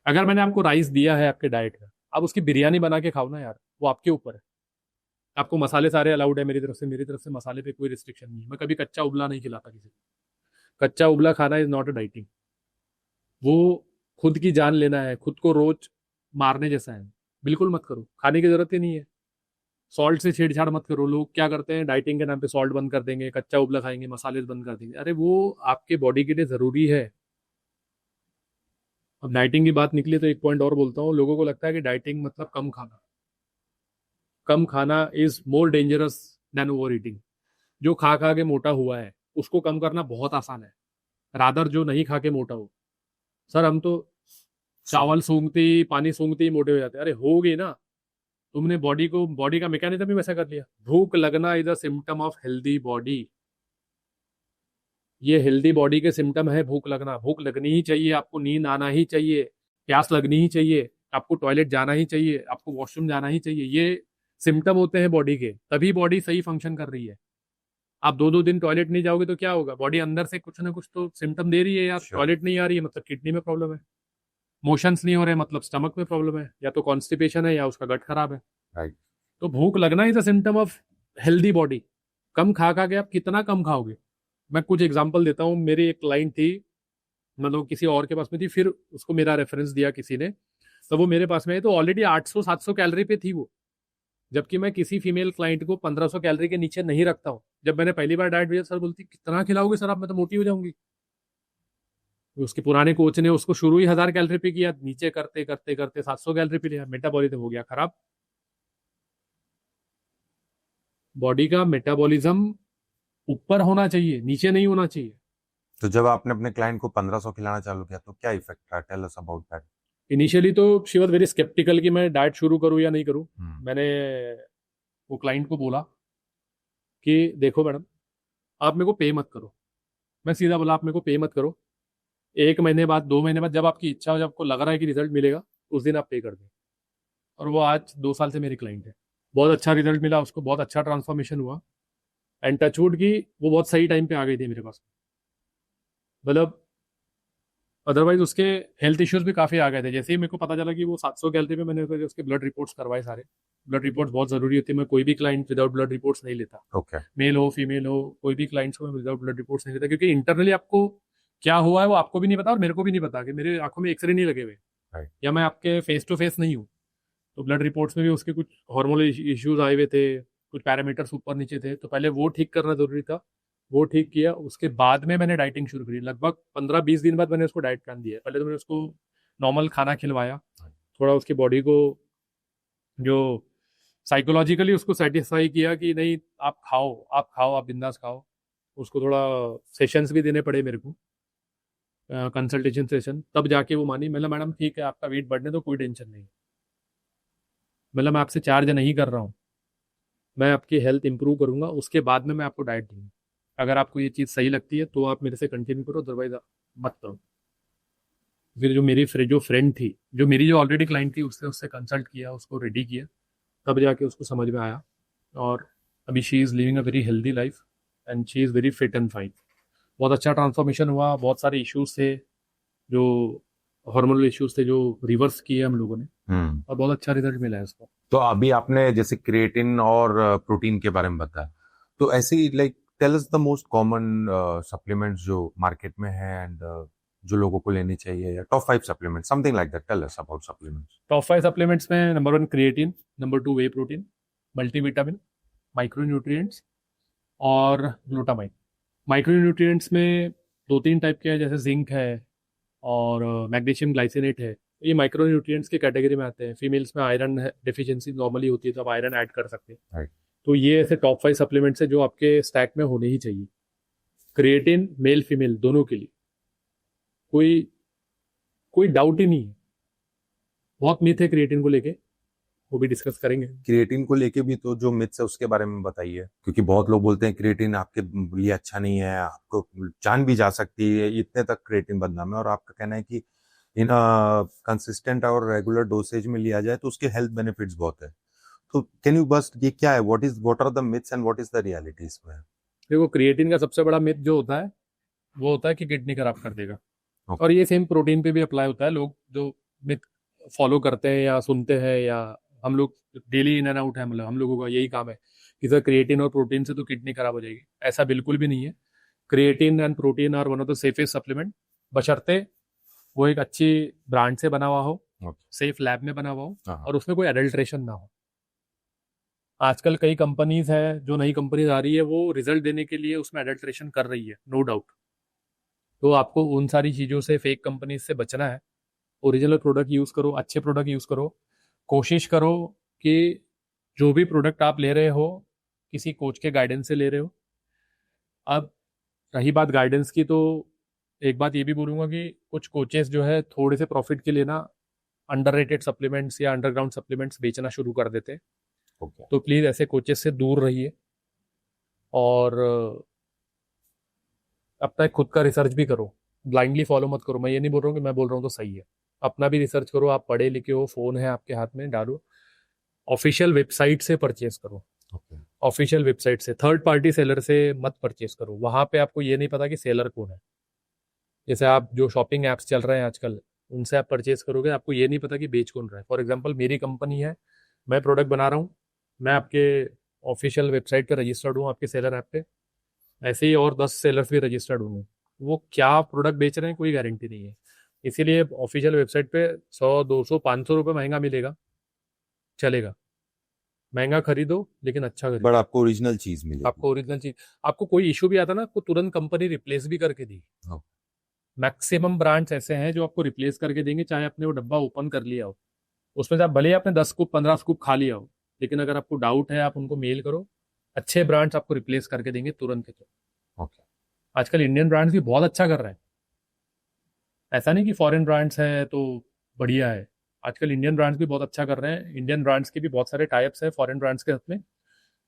अगर मैंने आपको राइस दिया है आपके डाइट का, आप उसकी बिरयानी बना के खाओ ना यार, वो आपके ऊपर है। आपको मसाले सारे अलाउड है मेरी तरफ से मसाले पे कोई रिस्ट्रिक्शन नहीं है। मैं कभी कच्चा उबला नहीं खिलाता किसी को। कच्चा उबला खाना इज नॉट अ डाइटिंग। वो खुद की जान लेना है, खुद को रोज मारने जैसा है। बिल्कुल मत करो, खाने की जरूरत ही नहीं है। सॉल्ट से छेड़छाड़ मत करो। लोग क्या करते हैं, डाइटिंग के नाम पे सॉल्ट बंद कर देंगे, कच्चा उबला खाएंगे, मसाले बंद कर देंगे। अरे वो आपके बॉडी के लिए जरूरी है। अब डाइटिंग की बात निकली तो एक पॉइंट और बोलता हूँ। लोगों को लगता है कि डाइटिंग मतलब कम खाना। कम खाना is more dangerous than over eating. जो खा खा के मोटा हुआ है उसको कम करना बहुत आसान है, रादर जो नहीं खा के मोटा हो। सर हम तो चावल सूंघते ही, पानी सूंघते ही मोटे हो जाते हैं। अरे हो गए ना, तुमने बॉडी का मैकेनिज्म ही वैसा कर लिया। भूख लगना is a symptom of healthy body. ये हेल्दी बॉडी के सिम्टम है भूख लगना। भूख लगनी ही चाहिए आपको, नींद आना ही चाहिए, प्यास लगनी ही चाहिए, आपको टॉयलेट जाना ही चाहिए, आपको वॉशरूम जाना ही चाहिए। ये सिम्टम होते हैं बॉडी के, तभी बॉडी सही फंक्शन कर रही है। आप 2-2 दिन टॉयलेट नहीं जाओगे तो क्या होगा, बॉडी अंदर से कुछ ना कुछ तो सिम्टम दे रही है यार। टॉयलेट नहीं आ रही है मतलब किडनी में प्रॉब्लम है, मोशंस नहीं हो रहे मतलब स्टमक में प्रॉब्लम है, या तो कॉन्स्टिपेशन है या उसका गट खराब है। राइट। तो भूख लगना is a symptom of healthy body. कम खा खा के आप कितना कम खाओगे। मैं कुछ एग्जांपल देता हूँ। मेरी एक क्लाइंट थी, मतलब किसी और के पास में थी, फिर उसको मेरा रेफरेंस दिया किसी ने, तो वो मेरे पास में है तो ऑलरेडी 800-700 कैलोरी पे थी वो। जबकि मैं किसी फीमेल क्लाइंट को 1500 कैलोरी के नीचे नहीं रखता हूँ। जब मैंने पहली बार डाइट भेजा, सर बोलती कितना खिलाओगे सर आप, मैं तो मोटी हो जाऊंगी। उसके पुराने कोच ने उसको शुरू ही 1000 कैलोरी पे किया, नीचे करते करते करते 700 कैलोरी पे लिया, मेटाबॉलिज्म हो गया खराब। बॉडी का मेटाबॉलिज्म ऊपर होना चाहिए, नीचे नहीं होना चाहिए। तो जब आपने अपने क्लाइंट को 1500 खिलाना चालू किया तो क्या इफेक्ट रहा? Tell us about that. Initially तो शी वॉज वेरी स्केप्टिकल कि मैं डाइट शुरू करूँ या नहीं करूँ। मैंने वो क्लाइंट को बोला कि देखो मैडम, आप मेरे को पे मत करो। मैं सीधा बोला आप मेरे को पे मत करो, 1 महीने बाद 2 महीने बाद जब आपकी इच्छा हो, जब आपको लग रहा है कि रिजल्ट मिलेगा, उस दिन आप पे कर दें। और वो आज 2 साल से मेरी क्लाइंट है। बहुत अच्छा रिजल्ट मिला उसको, बहुत अच्छा ट्रांसफॉर्मेशन हुआ। एंड टचवुड की वो बहुत सही टाइम पे आ गई थी मेरे पास। मतलब अदरवाइज उसके हेल्थ इश्यूज भी काफ़ी आ गए थे। जैसे ही मेरे को पता चला कि वो 700 कैलोरी पे, मैंने उसके ब्लड रिपोर्ट्स करवाए सारे। ब्लड रिपोर्ट्स बहुत ज़रूरी होती है। मैं कोई भी क्लाइंट विदाउट ब्लड रिपोर्ट्स नहीं लेता। ओके। मेल हो फीमेल हो, कोई भी क्लाइंट्स को मैं विदाउट ब्लड रिपोर्ट्स नहीं लेता, क्योंकि इंटरनली आपको क्या हुआ है वो आपको भी नहीं पता और मेरे को भी नहीं पता, कि मेरे आंखों में एक्सरे नहीं लगे हुए या मैं आपके फेस टू फेस नहीं हूँ। तो ब्लड रिपोर्ट्स में भी उसके कुछ हार्मोनल इश्यूज आए हुए थे, कुछ पैरामीटर्स ऊपर नीचे थे, तो पहले वो ठीक करना जरूरी था। वो ठीक किया, उसके बाद में मैंने डाइटिंग शुरू करी। लगभग 15-20 दिन बाद मैंने उसको डाइट प्लान दिया। पहले तो मैंने उसको नॉर्मल खाना खिलवाया, थोड़ा उसकी बॉडी को जो साइकोलॉजिकली उसको सेटिस्फाई किया कि नहीं आप खाओ, आप खाओ, आप बिंदास खाओ। उसको थोड़ा सेशंस भी देने पड़े मेरे को, कंसल्टेशन सेशन, तब जाके वो मानी। मतलब मैडम ठीक है, आपका वेट बढ़ने तो कोई टेंशन नहीं, मतलब मैं आपसे चार्ज नहीं कर रहा हूँ, मैं आपकी हेल्थ इंप्रूव करूंगा, उसके बाद में मैं आपको डाइट दूंगा। अगर आपको ये चीज़ सही लगती है तो आप मेरे से कंटिन्यू करो, अदरवाइज मत करो। फिर जो फ्रेंड थी, जो ऑलरेडी क्लाइंट थी, उससे उससे कंसल्ट किया, उसको रेडी किया, तब जाके उसको समझ में आया। और अभी she is living a very healthy life and she is very fit and fine. बहुत अच्छा ट्रांसफॉर्मेशन हुआ, बहुत सारे इश्यूज थे, जो हार्मोनल इश्यूज थे, जो रिवर्स किए हम लोगों ने, और बहुत अच्छा रिजल्ट मिला है उसको। तो अभी आपने जैसे क्रिएटिन और प्रोटीन के बारे में बताया, तो ऐसे ही like tell us the most common supplements जो मार्केट में है एंड जो लोगों को लेनी चाहिए, या top 5 supplement, something like that. Tell us about supplements. Top 5 supplements में number 1 creatine, number 2 whey protein, multivitamin, micronutrients और ग्लूटामाइन। माइक्रोन्यूट्रिएंट्स में 2-3 टाइप के हैं, जैसे जिंक है और मैग्नीशियम ग्लाइसिनेट है। ये माइक्रोन्यूट्रिएंट्स की कैटेगरी में आते हैं। फीमेल्स में आयरन डेफिशिएंसी नॉर्मली होती है, तो आप आयरन ऐड कर सकते हैं। राइट। तो ये ऐसे टॉप 5 सप्लीमेंट्स है जो आपके स्टैक में होने ही चाहिए। क्रिएटिन मेल फीमेल दोनों के लिए कोई कोई डाउट ही नहीं है। बहुत मिथ है क्रिएटिन को लेके, वो भी डिस्कस करेंगे। क्रिएटिन को लेके भी तो जो मिथ्स है उसके बारे में बताइए, क्योंकि बहुत लोग बोलते हैं क्रिएटिन आपके लिए अच्छा नहीं है, आपको जान भी जा सकती है, इतने तक क्रिएटिन बदनाम है, और आपका कहना है कि इन कंसिस्टेंट और रेगुलर डोसेज में लिया जाए तो उसके हेल्थ बेनिफिट्स बहुत है। तो कैन यू बस, ये क्या है, what are the myths and what is the reality इसमें? देखो, क्रिएटिन का सबसे बड़ा मिथ जो होता है वो होता है कि किडनी खराब कर देगा। Okay. और ये सेम प्रोटीन पे भी अप्लाई होता है। लोग जो मिथ फॉलो करते हैं या सुनते हैं, या हम लोग डेली इन एंड आउट है, मतलब हम लोगों का यही काम है कि सर क्रिएटिन और प्रोटीन से तो किडनी खराब हो जाएगी। ऐसा बिल्कुल भी नहीं है। Creatine and protein are one of the safest supplement, बशर्ते वो एक अच्छी ब्रांड से बना हुआ हो, सेफ लैब में बना हुआ हो, और उसमें कोई एडल्ट्रेशन ना हो। आजकल कई कंपनीज है, जो नई कंपनीज आ रही है, वो रिजल्ट देने के लिए उसमें एडल्ट्रेशन कर रही है, नो डाउट। तो आपको उन सारी चीज़ों से, फेक कंपनीज से बचना है। ओरिजिनल प्रोडक्ट यूज़ करो, अच्छे प्रोडक्ट यूज़ करो। कोशिश करो कि जो भी प्रोडक्ट आप ले रहे हो, किसी कोच के गाइडेंस से ले रहे हो। अब रही बात गाइडेंस की, तो एक बात ये भी बोलूँगा कि कुछ कोचेस जो है थोड़े से प्रॉफिट के लिए ना अंडररेटेड सप्लीमेंट्स या अंडरग्राउंड सप्लीमेंट्स बेचना शुरू कर देते हैं। तो प्लीज़ ऐसे कोचेस से दूर रहिए, और अपना खुद का रिसर्च भी करो। ब्लाइंडली फॉलो मत करो। मैं ये नहीं बोल रहा हूँ कि मैं बोल रहा हूँ तो सही है। अपना भी रिसर्च करो। आप पढ़े लिखे हो, फ़ोन है आपके हाथ में, डालो। ऑफिशियल वेबसाइट से परचेज करो। ऑफिशियल वेबसाइट से, थर्ड पार्टी सेलर से मत परचेज करो। वहाँ पे आपको ये नहीं पता कि सेलर कौन है। जैसे आप जो शॉपिंग ऐप्स चल रहे हैं आजकल, उनसे आप परचेज करोगे, आपको ये नहीं पता कि बेच कौन रहा है। फॉर एग्जाम्पल, मेरी कंपनी है, मैं प्रोडक्ट बना रहा हूँ, मैं आपके ऑफिशियल वेबसाइट पर रजिस्टर्ड हूँ, आपके सेलर ऐप पे। ऐसे ही और 10 सेलर्स भी रजिस्टर्ड होंगे। वो क्या प्रोडक्ट बेच रहे हैं कोई गारंटी नहीं है। इसीलिए ऑफिशियल वेबसाइट पे 100, 200, 500 रुपये महंगा मिलेगा, चलेगा। महंगा खरीदो लेकिन अच्छा खरीदो। बट आपको ओरिजिनल चीज मिलेगी। आपको ओरिजिनल चीज, आपको कोई इशू भी आता ना, आपको तुरंत कंपनी रिप्लेस भी करके देगी। मैक्सिमम ब्रांड्स ऐसे हैं जो आपको रिप्लेस करके देंगे, चाहे आपने वो डब्बा ओपन कर लिया हो, उसमें से आप भले ही आपने 10 स्कूप 15 स्कूप खा लिया हो, लेकिन अगर आपको डाउट है, आप उनको मेल करो, अच्छे ब्रांड्स आपको रिप्लेस करके देंगे तुरंत के तुरंत। ओके। आजकल इंडियन ब्रांड्स भी बहुत अच्छा कर रहे हैं। ऐसा नहीं कि फॉरेन ब्रांड्स है तो बढ़िया है। आजकल इंडियन ब्रांड्स भी बहुत अच्छा कर रहे हैं। इंडियन ब्रांड्स के भी बहुत सारे टाइप्स है फॉरेन ब्रांड्स के साथ में,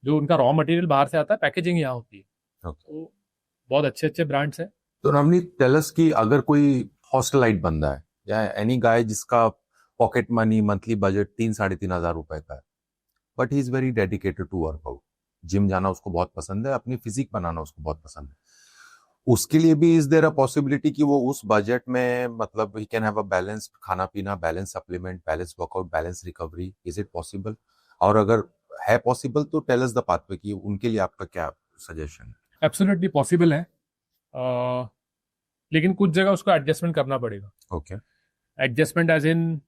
जो उनका रॉ मटेरियल बाहर से आता है, पैकेजिंग यहाँ होती है। तो बहुत अच्छे अच्छे ब्रांड्स हैं। तो नवनीत, टेल अस कि अगर कोई हॉस्टलाइट बंदा है या एनी गाय जिसका पॉकेट मनी मंथली बजट 3-3.5 हजार रुपए का है, but he is very dedicated to workout, gym जाना उसको बहुत पसंद है, अपनी फिजिक बनाना उसको बहुत पसंद है, उसके लिए भी इज देयर अ पॉसिबिलिटी कि वो उस बजट में, मतलब he can have a balance खाना पीना, balance supplement, balance workout, balance recovery? Is it possible? और अगर है पॉसिबल तो टेल अस द पाथवे कि उनके लिए आपका क्या सजेशन है? एब्सोल्युटली पॉसिबल है, लेकिन कुछ जगह उसको एडजस्टमेंट करना पड़ेगा। ओके। एडजस्टमेंट एज इन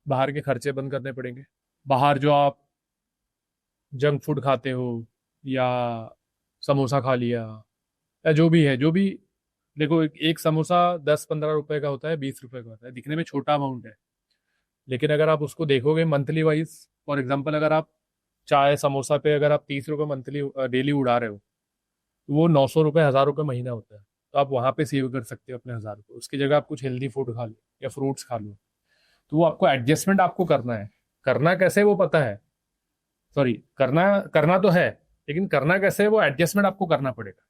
बाहर के खर्चे बंद करने पड़ेंगे। बाहर जो आप जंक फूड खाते हो, या समोसा खा लिया, या जो भी है, जो भी, देखो एक समोसा 10-15 रुपए का होता है, 20 रुपए का होता है, दिखने में छोटा अमाउंट है, लेकिन अगर आप उसको देखोगे मंथली वाइज, फॉर एग्जांपल अगर आप चाय समोसा पे अगर आप 30 रुपये मंथली डेली उड़ा रहे हो, तो वो 900 रुपये, 1000 रुपये महीना होता है। तो आप वहाँ पे सेव कर सकते हो अपने 1000 रुपये। उसकी जगह आप कुछ हेल्दी फूड खा लो या फ्रूट्स खा लो। तो वो आपको एडजस्टमेंट आपको करना है। करना कैसे वो पता है, सॉरी, करना तो है, लेकिन करना कैसे है वो एडजस्टमेंट आपको करना पड़ेगा।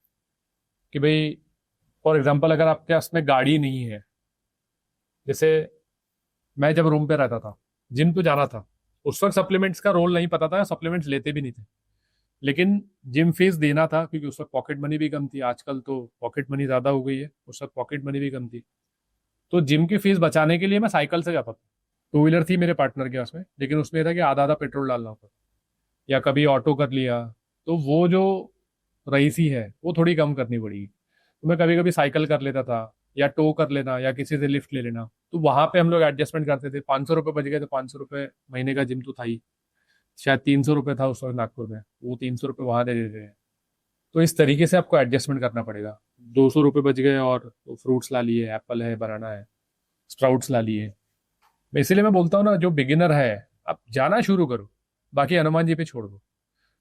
कि भाई फॉर एग्जांपल अगर आपके पास में गाड़ी नहीं है, जैसे मैं जब रूम पे रहता था, जिम तो जाना था, उस वक्त सप्लीमेंट्स का रोल नहीं पता था, सप्लीमेंट्स लेते भी नहीं थे, लेकिन जिम फीस देना था क्योंकि उस वक्त पॉकेट मनी भी कम थी। आजकल तो पॉकेट मनी ज्यादा हो गई है, उस वक्त पॉकेट मनी भी कम थी। तो जिम की फीस बचाने के लिए मैं साइकिल से जाता था। टू व्हीलर थी मेरे पार्टनर के पास में, लेकिन उसमें ये था कि आधा आधा पेट्रोल डालना होता था, या कभी ऑटो कर लिया। तो वो जो रईसी है वो थोड़ी कम करनी पड़ेगी। तो मैं कभी कभी साइकिल कर लेता था, या टो कर लेना, या किसी से लिफ्ट ले लेना। तो वहां पे हम लोग एडजस्टमेंट करते थे। 500 रुपये बच गए तो 500 रुपये महीने का जिम तो था ही। शायद 300 रुपये था उस वक्त नागपुर में, वो 300 रुपये वहां दे देते हैं। तो इस तरीके से आपको एडजस्टमेंट करना पड़ेगा। 200 रुपये बच गए और फ्रूट्स ला लिए, एप्पल है, बनाना है, स्प्राउट्स ला लिए। इसीलिए मैं बोलता हूँ ना, जो बिगिनर है, आप जाना शुरू करो, बाकी हनुमान जी पे छोड़ दो।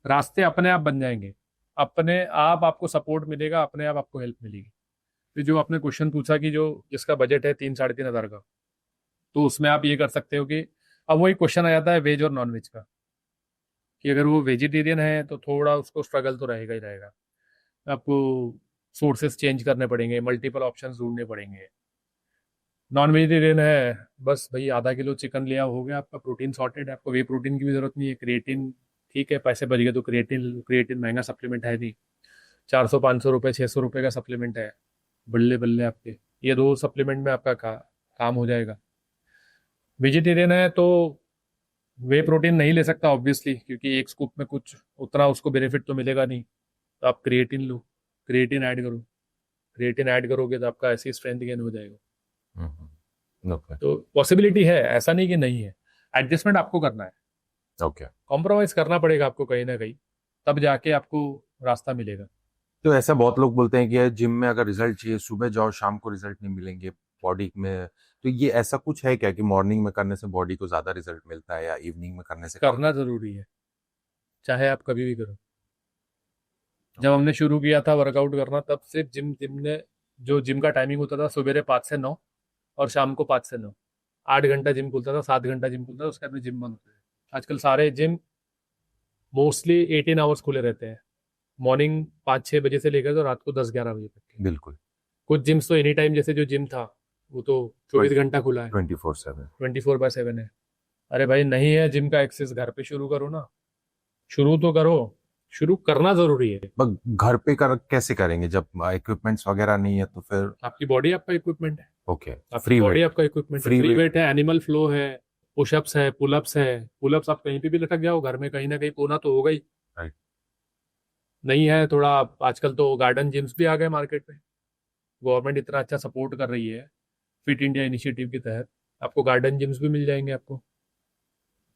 रास्ते अपने आप बन जाएंगे, अपने आप आपको सपोर्ट मिलेगा, अपने आप आपको हेल्प मिलेगी। फिर जो आपने क्वेश्चन पूछा कि जो जिसका बजट है 3-3.5 हज़ार का, तो उसमें आप ये कर सकते हो कि अब वही क्वेश्चन आ जाता है वेज और नॉन वेज का, कि अगर वो वेजिटेरियन है तो थोड़ा उसको स्ट्रगल तो रहेगा ही रहेगा। आपको सोर्सेस चेंज करने पड़ेंगे, मल्टीपल ऑप्शंस ढूंढने पड़ेंगे। नॉन वेजिटेरियन है, बस भाई आधा किलो चिकन लिया, हो गया आपका प्रोटीन सॉर्टेड है। आपको वे प्रोटीन की भी जरूरत नहीं है। क्रिएटिन ठीक है, पैसे बच गए तो क्रिएटिन क्रिएटिन महंगा सप्लीमेंट है नहीं, 400-500 रुपये 600 रुपये का सप्लीमेंट है, बल्ले बल्ले आपके ये दो सप्लीमेंट में आपका काम हो जाएगा। वेजिटेरियन है तो वे प्रोटीन नहीं ले सकता ऑब्वियसली, क्योंकि एक स्कूप में कुछ उतना उसको बेनिफिट तो मिलेगा नहीं। तो आप क्रिएटिन लो, क्रिएटिन ऐड करो। क्रिएटिन ऐड करोगे तो आपका ऐसी स्ट्रेंथ गेन हो जाएगा। ओके तो पॉसिबिलिटी है, ऐसा नहीं कि नहीं है। एडजस्टमेंट आपको करना है, ओके। कॉम्प्रोमाइज करना पड़ेगा आपको कहीं ना कहीं, तब जाके आपको रास्ता मिलेगा। तो ऐसा बहुत लोग बोलते हैं कि यार जिम में अगर रिजल्ट चाहिए सुबह जाओ शाम को रिजल्ट नहीं मिलेंगे बॉडी में। तो ये ऐसा कुछ है क्या कि मॉर्निंग में करने से बॉडी को ज्यादा रिजल्ट मिलता है या इवनिंग में करने से कम? करना जरूरी है, चाहे आप कभी भी करो। जब हमने शुरू किया था वर्कआउट करना, तब सिर्फ जिम जिम ने जो जिम का टाइमिंग होता था सवेरे 5 से 9 और शाम को 5 से 9, 8 घंटा जिम खुलता था, 7 घंटा जिम खुलता था, उसके बाद में जिम बंद होते थे। आजकल सारे जिम मोस्टली 18 आवर्स खुले रहते हैं, मॉर्निंग 5-6 बजे से लेकर तो रात को 10-11 बजे तक के। बिल्कुल। कुछ जिम्स तो एनी टाइम, जैसे जो जिम था वो तो 24 घंटा खुला है, 24/7। 24/7 है। अरे भाई नहीं है जिम का एक्सेस, घर पे शुरू करो ना, शुरू तो करो, शुरू करना जरूरी है। बस घर पे कर कैसे करेंगे जब इक्विपमेंट्स वगैरह नहीं है तो फिर? आपकी बॉडी आपका इक्विपमेंट है, ओके। आपकी फ्री बॉडी वेट। आपका इक्विपमेंट है। Free free weight. वेट है, एनिमल फ्लो है, पुशअप्स है, पुलअप्स है। पुलअप्स आप कहीं पे भी लटक जाओ घर में, कहीं ना कहीं कोना तो होगा ही। राइट। नहीं है थोड़ा, आजकल तो गार्डन जिम्स भी आ गए मार्केट में। गवर्नमेंट इतना अच्छा सपोर्ट कर रही है फिट इंडिया इनिशिएटिव के तहत, आपको गार्डन जिम्स भी मिल जाएंगे आपको।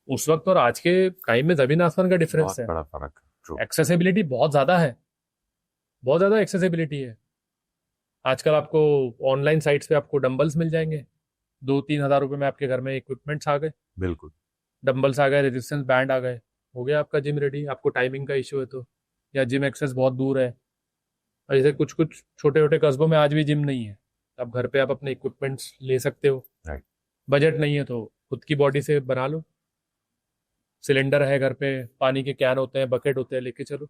उस वक्त और आज के टाइम में जमीन आसमान का डिफरेंस बहुत है। बड़ा फर्क है। ट्रू। एक्सेसिबिलिटी बहुत ज्यादा है, बहुत ज्यादा एक्सेसिबिलिटी है। आजकल आपको ऑनलाइन साइट्स पे आपको डंबल्स मिल जाएंगे, 2-3 हज़ार रुपए में आपके घर में इक्विपमेंट्स आ गए, बिल्कुल। डंबल्स आ गए, रेजिस्टेंस बैंड आ गए, हो गया आपका जिम रेडी। आपको टाइमिंग का इशू है तो, या जिम एक्सेस बहुत दूर है, और जैसे कुछ कुछ छोटे छोटे कस्बों में आज भी जिम नहीं है, आप घर पे आप अपने इक्विपमेंट्स ले सकते हो। राइट। बजट नहीं है तो खुद की बॉडी से बना लो, सिलेंडर है घर पे, पानी के कैन होते हैं, बकेट होते हैं, लेके चलो।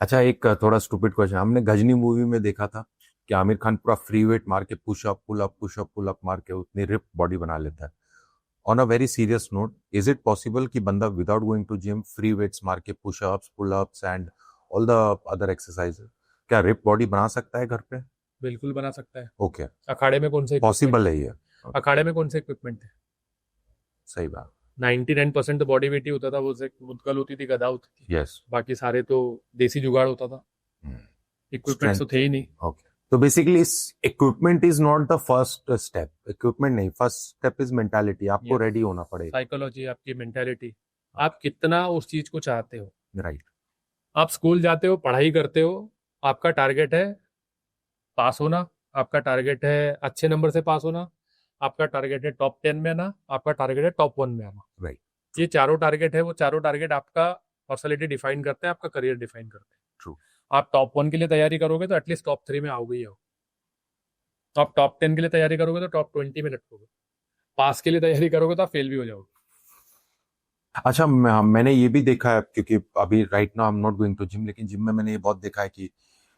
अच्छा, एक थोड़ा स्टूपिड क्वेश्चन, हमने गजनी मूवी में देखा था कि आमिर खान पूरा फ्री वेट मार के पुशअप पुल अप मार के उतनी रिप बॉडी बना लेता है। On a very serious note, is it possible कि बंदा without going to gym free weights मार के pushups pull ups and all the other exercises क्या रिप बॉडी बना सकता है घर पे? बिल्कुल बना सकता है। ओके। अखाड़े में कौन से पॉसिबल है ये? अखाड़े में कौन से इक्विपमेंट थे? सही बात। 99% तो बॉडी वेट ही होता था, वो से मुद्गल होती थी, गदा होती थी। यस। बाकी सारे तो देसी जुगाड़ होता था, इक्विपमेंट्स तो थे ही नहीं। ओके। तो basically equipment is not the first step, equipment नहीं, फर्स्ट स्टेप इज मेंटालिटी। आपको रेडी होना पड़ेगा। साइकोलॉजी, आपकी मेंटालिटी, आप कितना उस चीज को चाहते हो। राइट। आप स्कूल जाते हो, पढ़ाई करते हो, आपका टारगेट है पास होना, आपका टारगेट है अच्छे नंबर से पास होना, आपका टारगेट है टॉप 10 में आना, आपका टारगेट है टॉप 1 में आना। राइट। ये चारों टारगेट है, वो चारों टारगेट आपका पर्सनैलिटी डिफाइन करते हैं, आपका करियर डिफाइन करते हैं। ट्रू। आप टॉप 1 के लिए तैयारी करोगे तो एटलीस्ट टॉप 3 में आओगे ही आओ। तो आप टॉप 10 के लिए तैयारी करोगे तो टॉप 20 में लटकोगे। पास के लिए तैयारी करोगे तो आप फेल भी हो जाओगे। अच्छा, मैंने ये भी देखा है, क्योंकि अभी right now I am not going to gym, लेकिन जिम में मैंने ये बहुत देखा है कि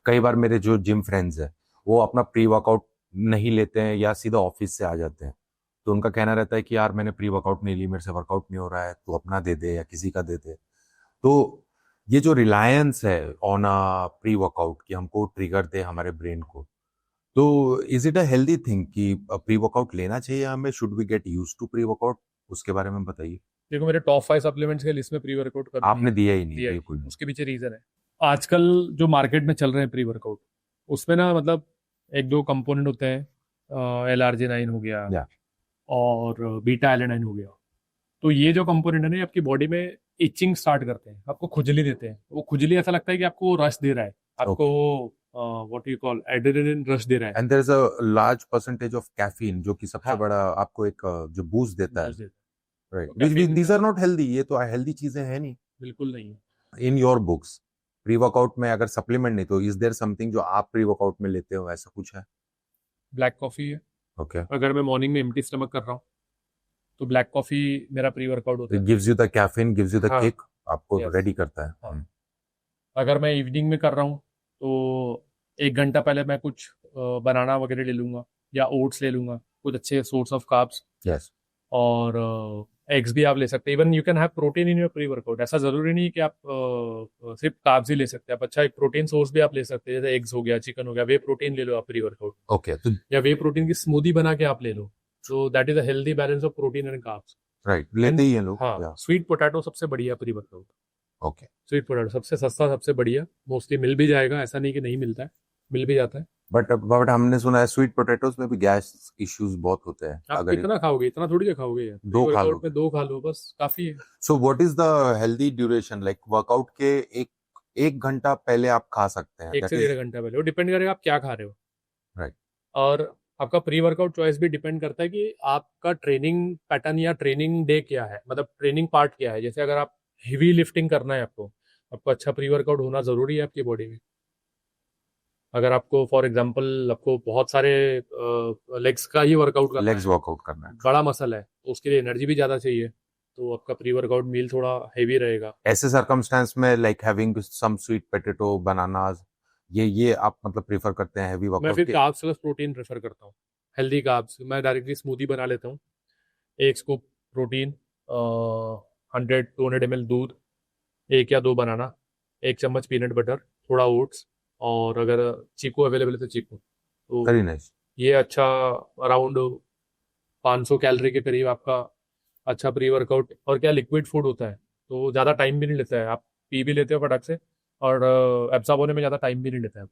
कई बार मेरे जो जिम फ्रेंड्स हैं वो अपना प्री वर्कआउट नहीं लेते हैं या सीधा ऑफिस से आ जाते हैं। तो उनका कहना रहता है कि यार मैंने प्री वर्कआउट नहीं ली, मेरे से वर्कआउट नहीं हो रहा है, तू अपना दे दे या किसी का दे दे। तो ये जो रिलायंस है ऑन अ प्री वर्कआउट कि हमको ट्रिगर दे हमारे ब्रेन को, तो is it a healthy thing कि प्री वर्कआउट लेना चाहिए हमें? Should we get use to pre workout? उसके बारे में बताइए। देखो, मेरे टॉप 5 सप्लीमेंट्स के लिस्ट में प्री वर्कआउट कर नहीं आपने है, दिया ही नहीं दिया तो ही ये नहीं। कोई उसके पीछे रीजन है, आजकल जो मार्केट में चल रहे हैं प्री वर्कआउट, उसमें ना मतलब एक दो कंपोनेंट होते हैं, LRG9 हो गया या और बीटा एलेनाइन हो गया। तो ये जो कंपोनेंट है ना, ये आपकी बॉडी में इचिंग स्टार्ट करते हैं, आपको खुजली देते हैं। वो खुजली ऐसा लगता है कि आपको रश दे रहा है, आपको okay. What you call adrenaline rush दे रहा है। And there is a large percentage of caffeine जो कि सबसे हाँ, बड़ा आपको एक जो बूस्ट देता है, रश देता है। राइट? तो which caffeine these are not healthy, ये तो हेल्दी चीजें हैं नहीं बिल्कुल नहीं है। In your books. Pre workout में अगर सप्लीमेंट नहीं तो इज देयर समथिंग जो आप प्री वर्कआउट में लेते हो, ऐसा कुछ है? ब्लैक कॉफी है, ओके। अगर मैं मॉर्निंग में एम्प्टी स्टमक कर रहा हूँ तो ब्लैक कॉफी मेरा प्री वर्कआउट होता इट है। Gives you the caffeine, gives you the हाँ, किक, आपको यस, रेडी करता है। हाँ। अगर मैं इवनिंग में कर रहा हूँ तो 1 घंटा पहले मैं कुछ बनाना वगैरह ले लूंगा या ओट्स ले लूंगा, कुछ अच्छे सोर्स ऑफ कार्ब्स। यस। और एग्स भी आप ले सकते हैं। Even you can have protein in your pre workout. ऐसा जरूरी नहीं कि आप सिर्फ कार्ब्स ही ले सकते हैं। आप अच्छा एक प्रोटीन सोर्स भी आप ले सकते हैं, जैसे एग्स हो गया, चिकन हो गया, वे प्रोटीन ले लो आप प्री वर्कआउट। ओके। तो या वे प्रोटीन की स्मूदी बना के आप ले लो। So that is a healthy balance of protein and carbs. Right, and लेते ही हैं लोग। हाँ, या स्वीट पोटैटो सबसे बढ़िया pre workout. Okay. Sweet potato सबसे सस्ता, सबसे बढ़िया, मोस्टली मिल भी जाएगा, ऐसा नहीं कि नहीं मिलता है, मिल भी जाता है। बट हमने सुना है स्वीट पोटैटोज में भी गैस इश्यूज बहुत होते हैं आप अगर कितना खाओगे, इतना थोड़ी ना खाओगे यार। प्री दो खा लो। वर्कआउट में 2 खा लो बस, काफी है। So what is the healthy duration? Like workout के एक एक घंटा पहले आप खा सकते हैं, 1 से 1.5 घंटा पहले, वो डिपेंड करेगा आप क्या खा रहे हो। राइट। और आपका प्री वर्कआउट चॉइस भी डिपेंड करता है कि आपका ट्रेनिंग पैटर्न या ट्रेनिंग डे क्या है, मतलब ट्रेनिंग पार्ट क्या है। जैसे अगर आप हेवी लिफ्टिंग करना है, आपको आपको अच्छा प्री वर्कआउट होना जरूरी है आपकी बॉडी में। अगर आपको फॉर एग्जांपल आपको बहुत सारे लेग्स का ही वर्कआउट करना लेग्स है, वर्कआउट करना है। बड़ा मसल है, तो उसके लिए एनर्जी भी ज़्यादा चाहिए, तो आपका प्री वर्कआउट मील थोड़ा हेवी रहेगा। ऐसे सर्कमस्टेंस में like having some sweet potato, bananas, ये आप मतलब प्रेफर करते हैं हैवी मैं वर्कआउट फिर के? कार्ब्स प्लस प्रोटीन प्रेफर करता हूँ, हेल्दी कार्ब्स। मैं डायरेक्टली स्मूदी बना लेता हूँ। 1 स्कूप प्रोटीन, 100-200 ml दूध, 1 या 2 बनाना, 1 चम्मच पीनट बटर, थोड़ा ओट्स, और अगर चीकू अवेलेबल है तो चीकू। तो वेरी नाइस। ये अच्छा अराउंड 500 कैलोरी के करीब आपका अच्छा प्री वर्कआउट। और क्या, लिक्विड फूड होता है तो ज़्यादा टाइम भी नहीं लेता है, आप पी भी लेते हो फटक से, और एब्जॉर्ब होने में ज़्यादा टाइम भी नहीं लेता है।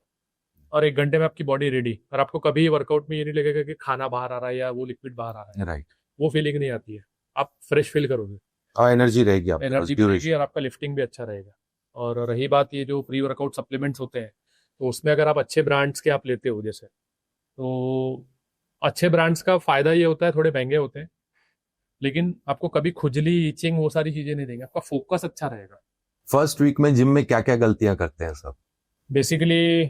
और 1 घंटे में आपकी बॉडी रेडी। और आपको कभी वर्कआउट में ये नहीं लगेगा कि खाना बाहर आ रहा है या वो लिक्विड बाहर आ रहा है, राइट। वो फीलिंग नहीं आती है। आप फ्रेश फील करोगे, और एनर्जी रहेगी आपके पास एनर्जी भी रहेगी, ड्यूरेशन। और आपका लिफ्टिंग भी अच्छा रहेगा। और रही बात ये जो प्री वर्कआउट सप्लीमेंट्स होते हैं, तो उसमें अगर आप अच्छे ब्रांड्स के आप लेते हो जैसे, तो अच्छे ब्रांड्स का फायदा ये होता है, थोड़े महंगे होते हैं, लेकिन आपको कभी खुजली, इचिंग, वो सारी चीजें नहीं देंगे। आपका फोकस अच्छा रहेगा। फर्स्ट वीक में जिम में क्या क्या गलतियां करते हैं सब? बेसिकली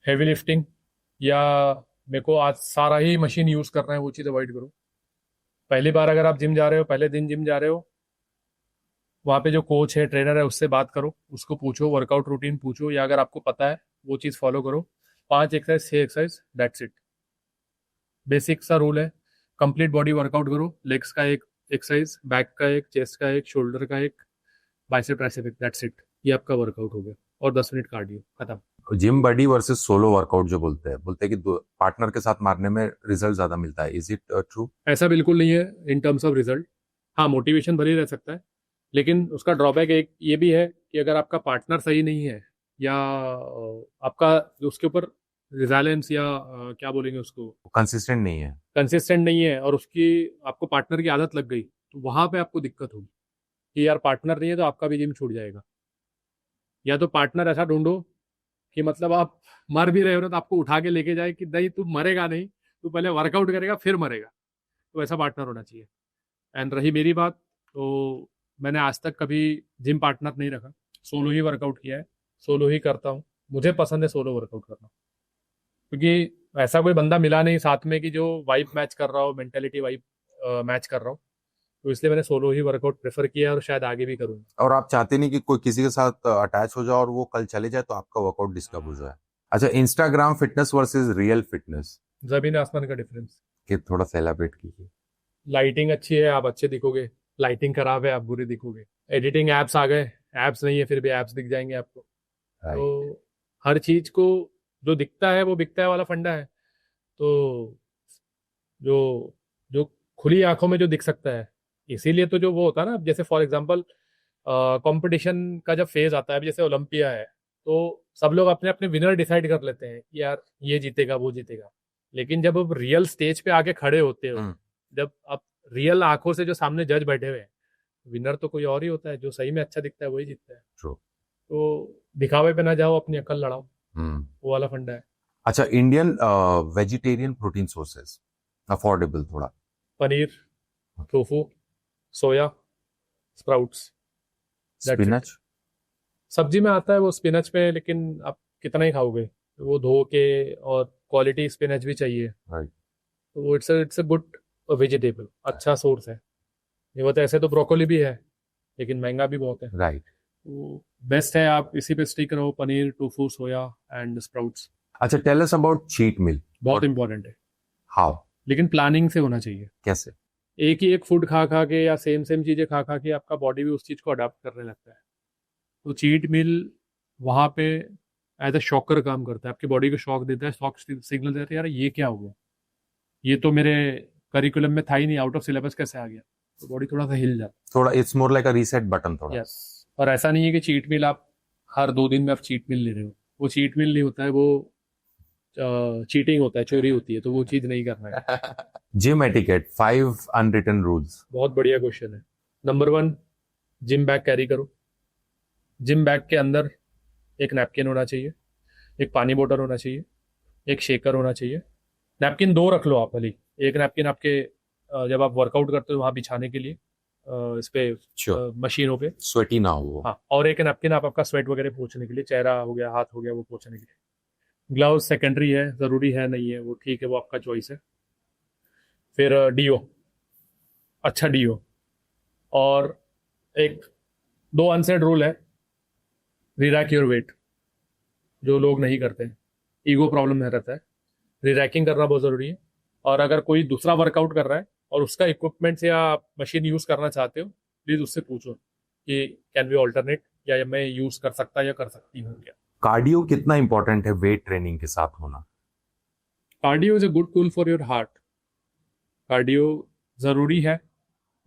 हैवी लिफ्टिंग, या मेरे को आज सारा ही मशीन यूज करना है, वो चीज़ अवॉइड करो। पहली बार अगर आप जिम जा रहे हो, पहले दिन जिम जा रहे हो, वहाँ पे जो कोच है, ट्रेनर है, उससे बात करो, उसको पूछो, वर्कआउट रूटीन पूछो, या अगर आपको पता है वो चीज़ फॉलो करो। 5 exercise, 6 exercise, that's it. Basic सा रूल है। कंप्लीट बॉडी वर्कआउट करो। लेग्स का एक एक्सरसाइज, बैक का एक, चेस्ट का एक, शोल्डर का एक, बाइसेप ट्राइसेप एक, दैट्स इट। ये आपका वर्कआउट हो गया, और 10 मिनट कार्डियो, खत्म। Gym body versus solo workout जो बोलते हैं कि पार्टनर के साथ मारने में रिजल्ट ज्यादा मिलता है, इज इट ट्रू? ऐसा बिल्कुल नहीं है इन टर्म्स ऑफ रिजल्ट। हाँ, मोटिवेशन भले ही रह सकता है, लेकिन उसका ड्रॉबैक एक ये भी है कि अगर आपका पार्टनर सही नहीं है, या आपका उसके ऊपर रिजाइलेंस, या क्या बोलेंगे उसको, कंसिस्टेंट नहीं है। कंसिस्टेंट नहीं है, और उसकी आपको पार्टनर की आदत लग गई, तो वहां पे आपको दिक्कत होगी कि यार पार्टनर नहीं है तो आपका भी जिम छूट जाएगा। या तो पार्टनर ऐसा ढूंढो कि मतलब आप मर भी रहे हो ना तो आपको उठा के लेके जाए कि नहीं तू मरेगा नहीं, तू पहले वर्कआउट करेगा फिर मरेगा। तो ऐसा पार्टनर होना चाहिए। एंड रही मेरी बात, तो मैंने आज तक कभी जिम पार्टनर नहीं रखा, सोलो ही वर्कआउट किया है, सोलो ही करता हूँ। मुझे पसंद है सोलो वर्कआउट करना, क्योंकि ऐसा कोई बंदा मिला नहीं साथ में कि जो वाइब मैच कर रहा हो, मेंटेलिटी वाइब मैच कर रहा हो। तो इसलिए मैंने सोलो ही वर्कआउट प्रेफर किया और शायद आगे भी करूँगा। और आप चाहते नहीं कि कोई किसी के साथ अटैच हो जाए और वो कल चले जाए तो आपका वर्कआउट डिस्टर्ब हो जाए। अच्छा, Instagram fitness versus real fitness, जमीन आसमान का डिफरेंस। कि थोड़ा सा एलाबरेट कीजिए। लाइटिंग अच्छी है आप अच्छे दिखोगे, लाइटिंग खराब है आप बुरे दिखोगे। एडिटिंग ऐप्स आ गए, ऐप्स नहीं है फिर भी ऐप्स दिख जाएंगे आपको। तो हर चीज को जो दिखता है वो बिकता है वाला फंडा है। तो जो जो खुली आंखों में जो दिख सकता है, इसीलिए तो जो वो होता है ना, जैसे फॉर एग्जांपल कंपटीशन का जब फेज आता है, जैसे ओलंपिया है, तो सब लोग अपने अपने विनर डिसाइड कर लेते हैं कि यार ये जीतेगा वो जीतेगा। लेकिन जब अब रियल स्टेज पे आके खड़े होते हो, जब आप रियल आंखों से जो सामने जज बैठे हुए हैं, विनर तो कोई और ही होता है, जो सही में अच्छा दिखता है वही जीतता है। True. तो दिखावे पे ना जाओ, अपनी अकल लड़ाओ, वो वाला फंडा है। अच्छा, Indian vegetarian protein sources affordable थोड़ा। पनीर, टोफू, सोया, स्प्राउट्स, स्पिनच सब्जी में आता है वो स्पिनच में, लेकिन आप कितना ही खाओगे, वो धो के, और क्वालिटी स्पिनच भी चाहिए। राइट। तो वो इट्स अ गुड वेजिटेबल, अच्छा सोर्स है। ये होता है, ऐसे तो ब्रोकोली भी है लेकिन महंगा भी बहुत है। राइट। तो बेस्ट है आप इसी पे स्टिक रहो, paneer, tofu, soya and sprouts. अच्छा, tell us about cheat meal. बहुत इंपॉर्टेंट है, हाउ, लेकिन प्लानिंग से होना चाहिए। कैसे? एक ही एक फूड खा खा के या सेम सेम चीजें खा खा के आपका बॉडी भी उस चीज को अडाप्ट करने लगता है। तो चीट मील वहां पे एज अ शॉकर काम करता है, आपकी बॉडी को शॉक देता है, शॉक सिग्नल देता है, यार ये क्या हो गया, ये तो मेरे करिकुलम में था ही नहीं, आउट ऑफ सिलेबस कैसे आ गया। तो बॉडी थोड़ा सा हिल जाता थोड़ा it's more like a reset button थोड़ा। है। यस। और ऐसा नहीं है कि चीट मील आप हर 2 दिन में आप चीट मील ले रहे हो, वो चीट मील नहीं होता है, वो चीटिंग होता है, चोरी होती है, तो वो चीज नहीं करना है। Gym etiquette 5 unwritten rules. बहुत बढ़िया क्वेश्चन है। नंबर 1, जिम बैग कैरी करो। जिम बैग के अंदर एक नैपकिन होना चाहिए, एक पानी बोतल होना चाहिए, एक शेकर होना चाहिए। नैपकिन 2 रख लो आप भली। एक नैपकिन आपके जब आप वर्कआउट करते हो वहां बिछाने के लिए, इस पे मशीनों पे, स्वेटी ना हो। हाँ। और एक नैपकिन आपका स्वेट वगैरह पोंछने के लिए, चेहरा हो गया, हाथ हो गया, वो पोंछने के लिए। ग्लव्स सेकेंडरी है, जरूरी है नहीं है वो ठीक है, वो आपका चॉइस है। फिर डीओ, अच्छा डीओ। और एक 2 अनसेड रूल है, रिरैक योर वेट, जो लोग नहीं करते, ईगो प्रॉब्लम में रहता है। रिरैकिंग करना बहुत जरूरी है। और अगर कोई दूसरा वर्कआउट कर रहा है और उसका इक्विपमेंट या मशीन यूज करना चाहते हो, प्लीज उससे पूछो कि कैन वी ऑल्टरनेट, या मैं यूज कर सकता या कर सकती हूँ क्या। कार्डियो कितना इंपॉर्टेंट है वेट ट्रेनिंग के साथ होना? Cardio is a good tool for your heart. Cardio जरूरी है,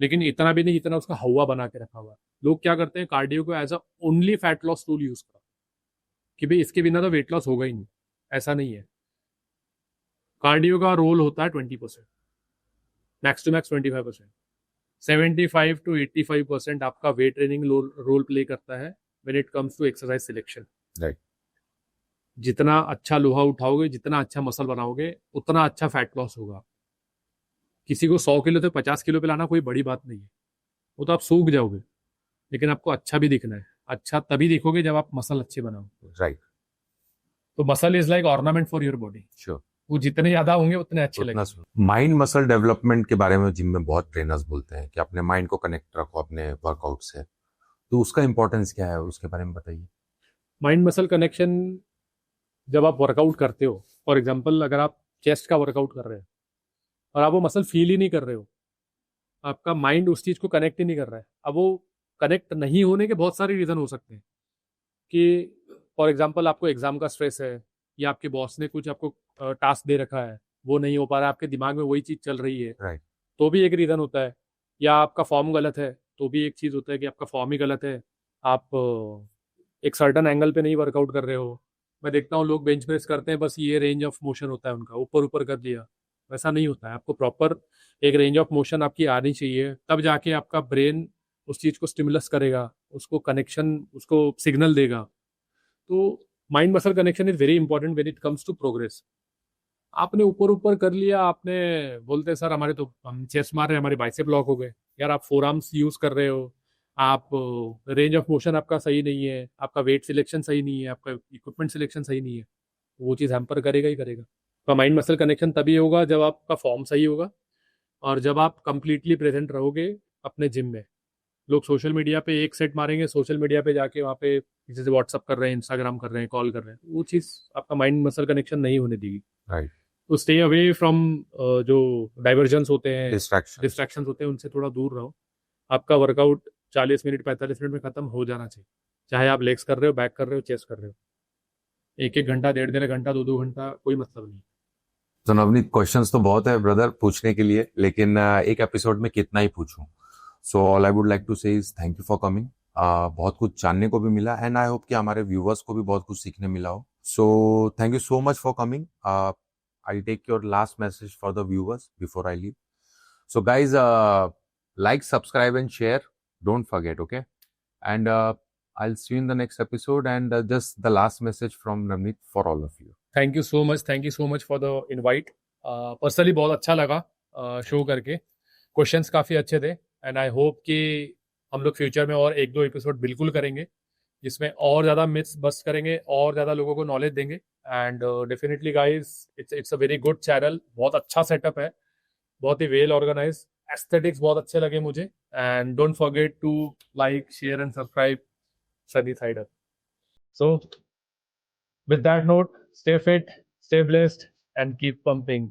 लेकिन इतना भी नहीं जितना उसका हवा बना के रखा हुआ है। लोग क्या करते हैं, कार्डियो को as a only fat loss tool use करते हैं कि भाई इसके बिना तो वेट लॉस होगा ही नहीं। ऐसा नहीं है। कार्डियो का रोल होता है 20%, मैक्स टू मैक्स 25%। 75 to 85% आपका वेट ट्रेनिंग रोल प्ले करता है when it comes to exercise selection. Right. जितना अच्छा लोहा उठाओगे, जितना अच्छा मसल बनाओगे, उतना अच्छा फैट लॉस होगा। किसी को 100 किलो से 50 किलो पे लाना कोई बड़ी बात नहीं है, वो तो आप सूख जाओगे। लेकिन आपको अच्छा भी दिखना है, अच्छा तभी दिखोगे जब आप मसल अच्छे बनाओ। राइट। तो muscle is like ornament for your body. Sure. वो जितने ज्यादा होंगे उतने अच्छे लगेंगे। माइंड मसल डेवलपमेंट के बारे में जिम में बहुत ट्रेनर्स बोलते हैं कि अपने माइंड को कनेक्ट रखो अपने वर्कआउट से, तो उसका इंपॉर्टेंस क्या है, उसके बारे में बताइए। माइंड मसल कनेक्शन, जब आप वर्कआउट करते हो, फॉर एग्जांपल अगर आप चेस्ट का वर्कआउट कर रहे हो और आप वो मसल फील ही नहीं कर रहे हो, आपका माइंड उस चीज को कनेक्ट ही नहीं कर रहा है। अब वो कनेक्ट नहीं होने के बहुत सारे रीजन हो सकते हैं कि फॉर एग्जांपल आपको एग्जाम का स्ट्रेस है, या आपके बॉस ने कुछ आपको टास्क दे रखा है, वो नहीं हो पा रहा है, आपके दिमाग में वही चीज चल रही है, राइट। तो भी एक रीजन होता है। या आपका फॉर्म गलत है, तो भी एक चीज होता है कि आपका फॉर्म ही गलत है, आप एक सर्टन एंगल पे नहीं वर्कआउट कर रहे हो। मैं देखता हूँ लोग बेंच प्रेस करते हैं, बस ये रेंज ऑफ मोशन होता है उनका, ऊपर ऊपर कर दिया, वैसा नहीं होता है। आपको प्रॉपर एक रेंज ऑफ मोशन आपकी आनी चाहिए, तब जाके आपका ब्रेन उस चीज को स्टिमुलस करेगा, उसको कनेक्शन, उसको सिग्नल देगा। तो mind muscle connection is very important when it comes to progress. आपने ऊपर ऊपर कर लिया, आपने बोलते सर हमारे तो हम चेस्ट मार रहे हैं, हमारे बाइसेप लॉक हो गए। यार आप फोर आर्म्स यूज कर रहे हो, आप रेंज ऑफ मोशन आपका सही नहीं है, आपका वेट सिलेक्शन सही नहीं है, आपका इक्विपमेंट सिलेक्शन सही नहीं है, वो चीज़ हैम्पर करेगा ही करेगा। तो माइंड मसल कनेक्शन तभी होगा जब आपका फॉर्म सही होगा, और जब आप कंप्लीटली प्रेजेंट रहोगे अपने जिम में। लोग सोशल मीडिया पे एक सेट मारेंगे, सोशल मीडिया पे जाके वहाँ पे किसी से व्हाट्सअप कर रहे हैं, इंस्टाग्राम कर रहे हैं, कॉल कर रहे हैं, वो चीज़ आपका माइंड मसल कनेक्शन नहीं होने देगी। राइट। तो स्टे अवे फ्रॉम जो डाइवर्जन्स होते हैं, डिस्ट्रैक्शन। डिस्ट्रैक्शंस होते हैं, उनसे थोड़ा दूर रहो। आपका वर्कआउट 40 मिनट 45 मिनट में खत्म हो जाना चाहिए, चाहे आप लेग्स कर रहे हो, बैक कर रहे हो, चेस्ट कर रहे हो। एक एक घंटा, डेढ़ डेढ़ घंटा, दो दो घंटा कोई मतलब नहीं। तो नवनीत, क्वेश्चंस तो बहुत है ब्रदर पूछने के लिए, लेकिन एक एपिसोड में कितना ही पूछूं। So all I would like to say is thank you for coming. बहुत कुछ जानने को भी मिला, एंड आई होप कि हमारे व्यूवर्स को भी बहुत कुछ सीखने मिला हो। So thank you so much for coming. I take your last message for the viewers before I leave. So guys, like, subscribe and share, don't forget, okay? And I'll see you in the next episode, and just the last message from Navneet for all of you. Thank you so much for the invite. Personally बहुत अच्छा लगा show करके, questions काफ़ी अच्छे थे, and I hope कि हम लोग फ्यूचर में और एक दो एपिसोड बिल्कुल करेंगे, जिसमें और ज़्यादा मिथ्स बस्ट करेंगे, और ज़्यादा लोगों को नॉलेज देंगे। And definitely guys, it's a very good channel, बहुत अच्छा सेटअप है, बहुत ही वेल ऑर्गेनाइज, एस्थेटिक्स बहुत अच्छे लगे मुझे। And don't forget to like, share and subscribe सनी साइडर। So with that note, stay fit, stay blessed, and keep pumping.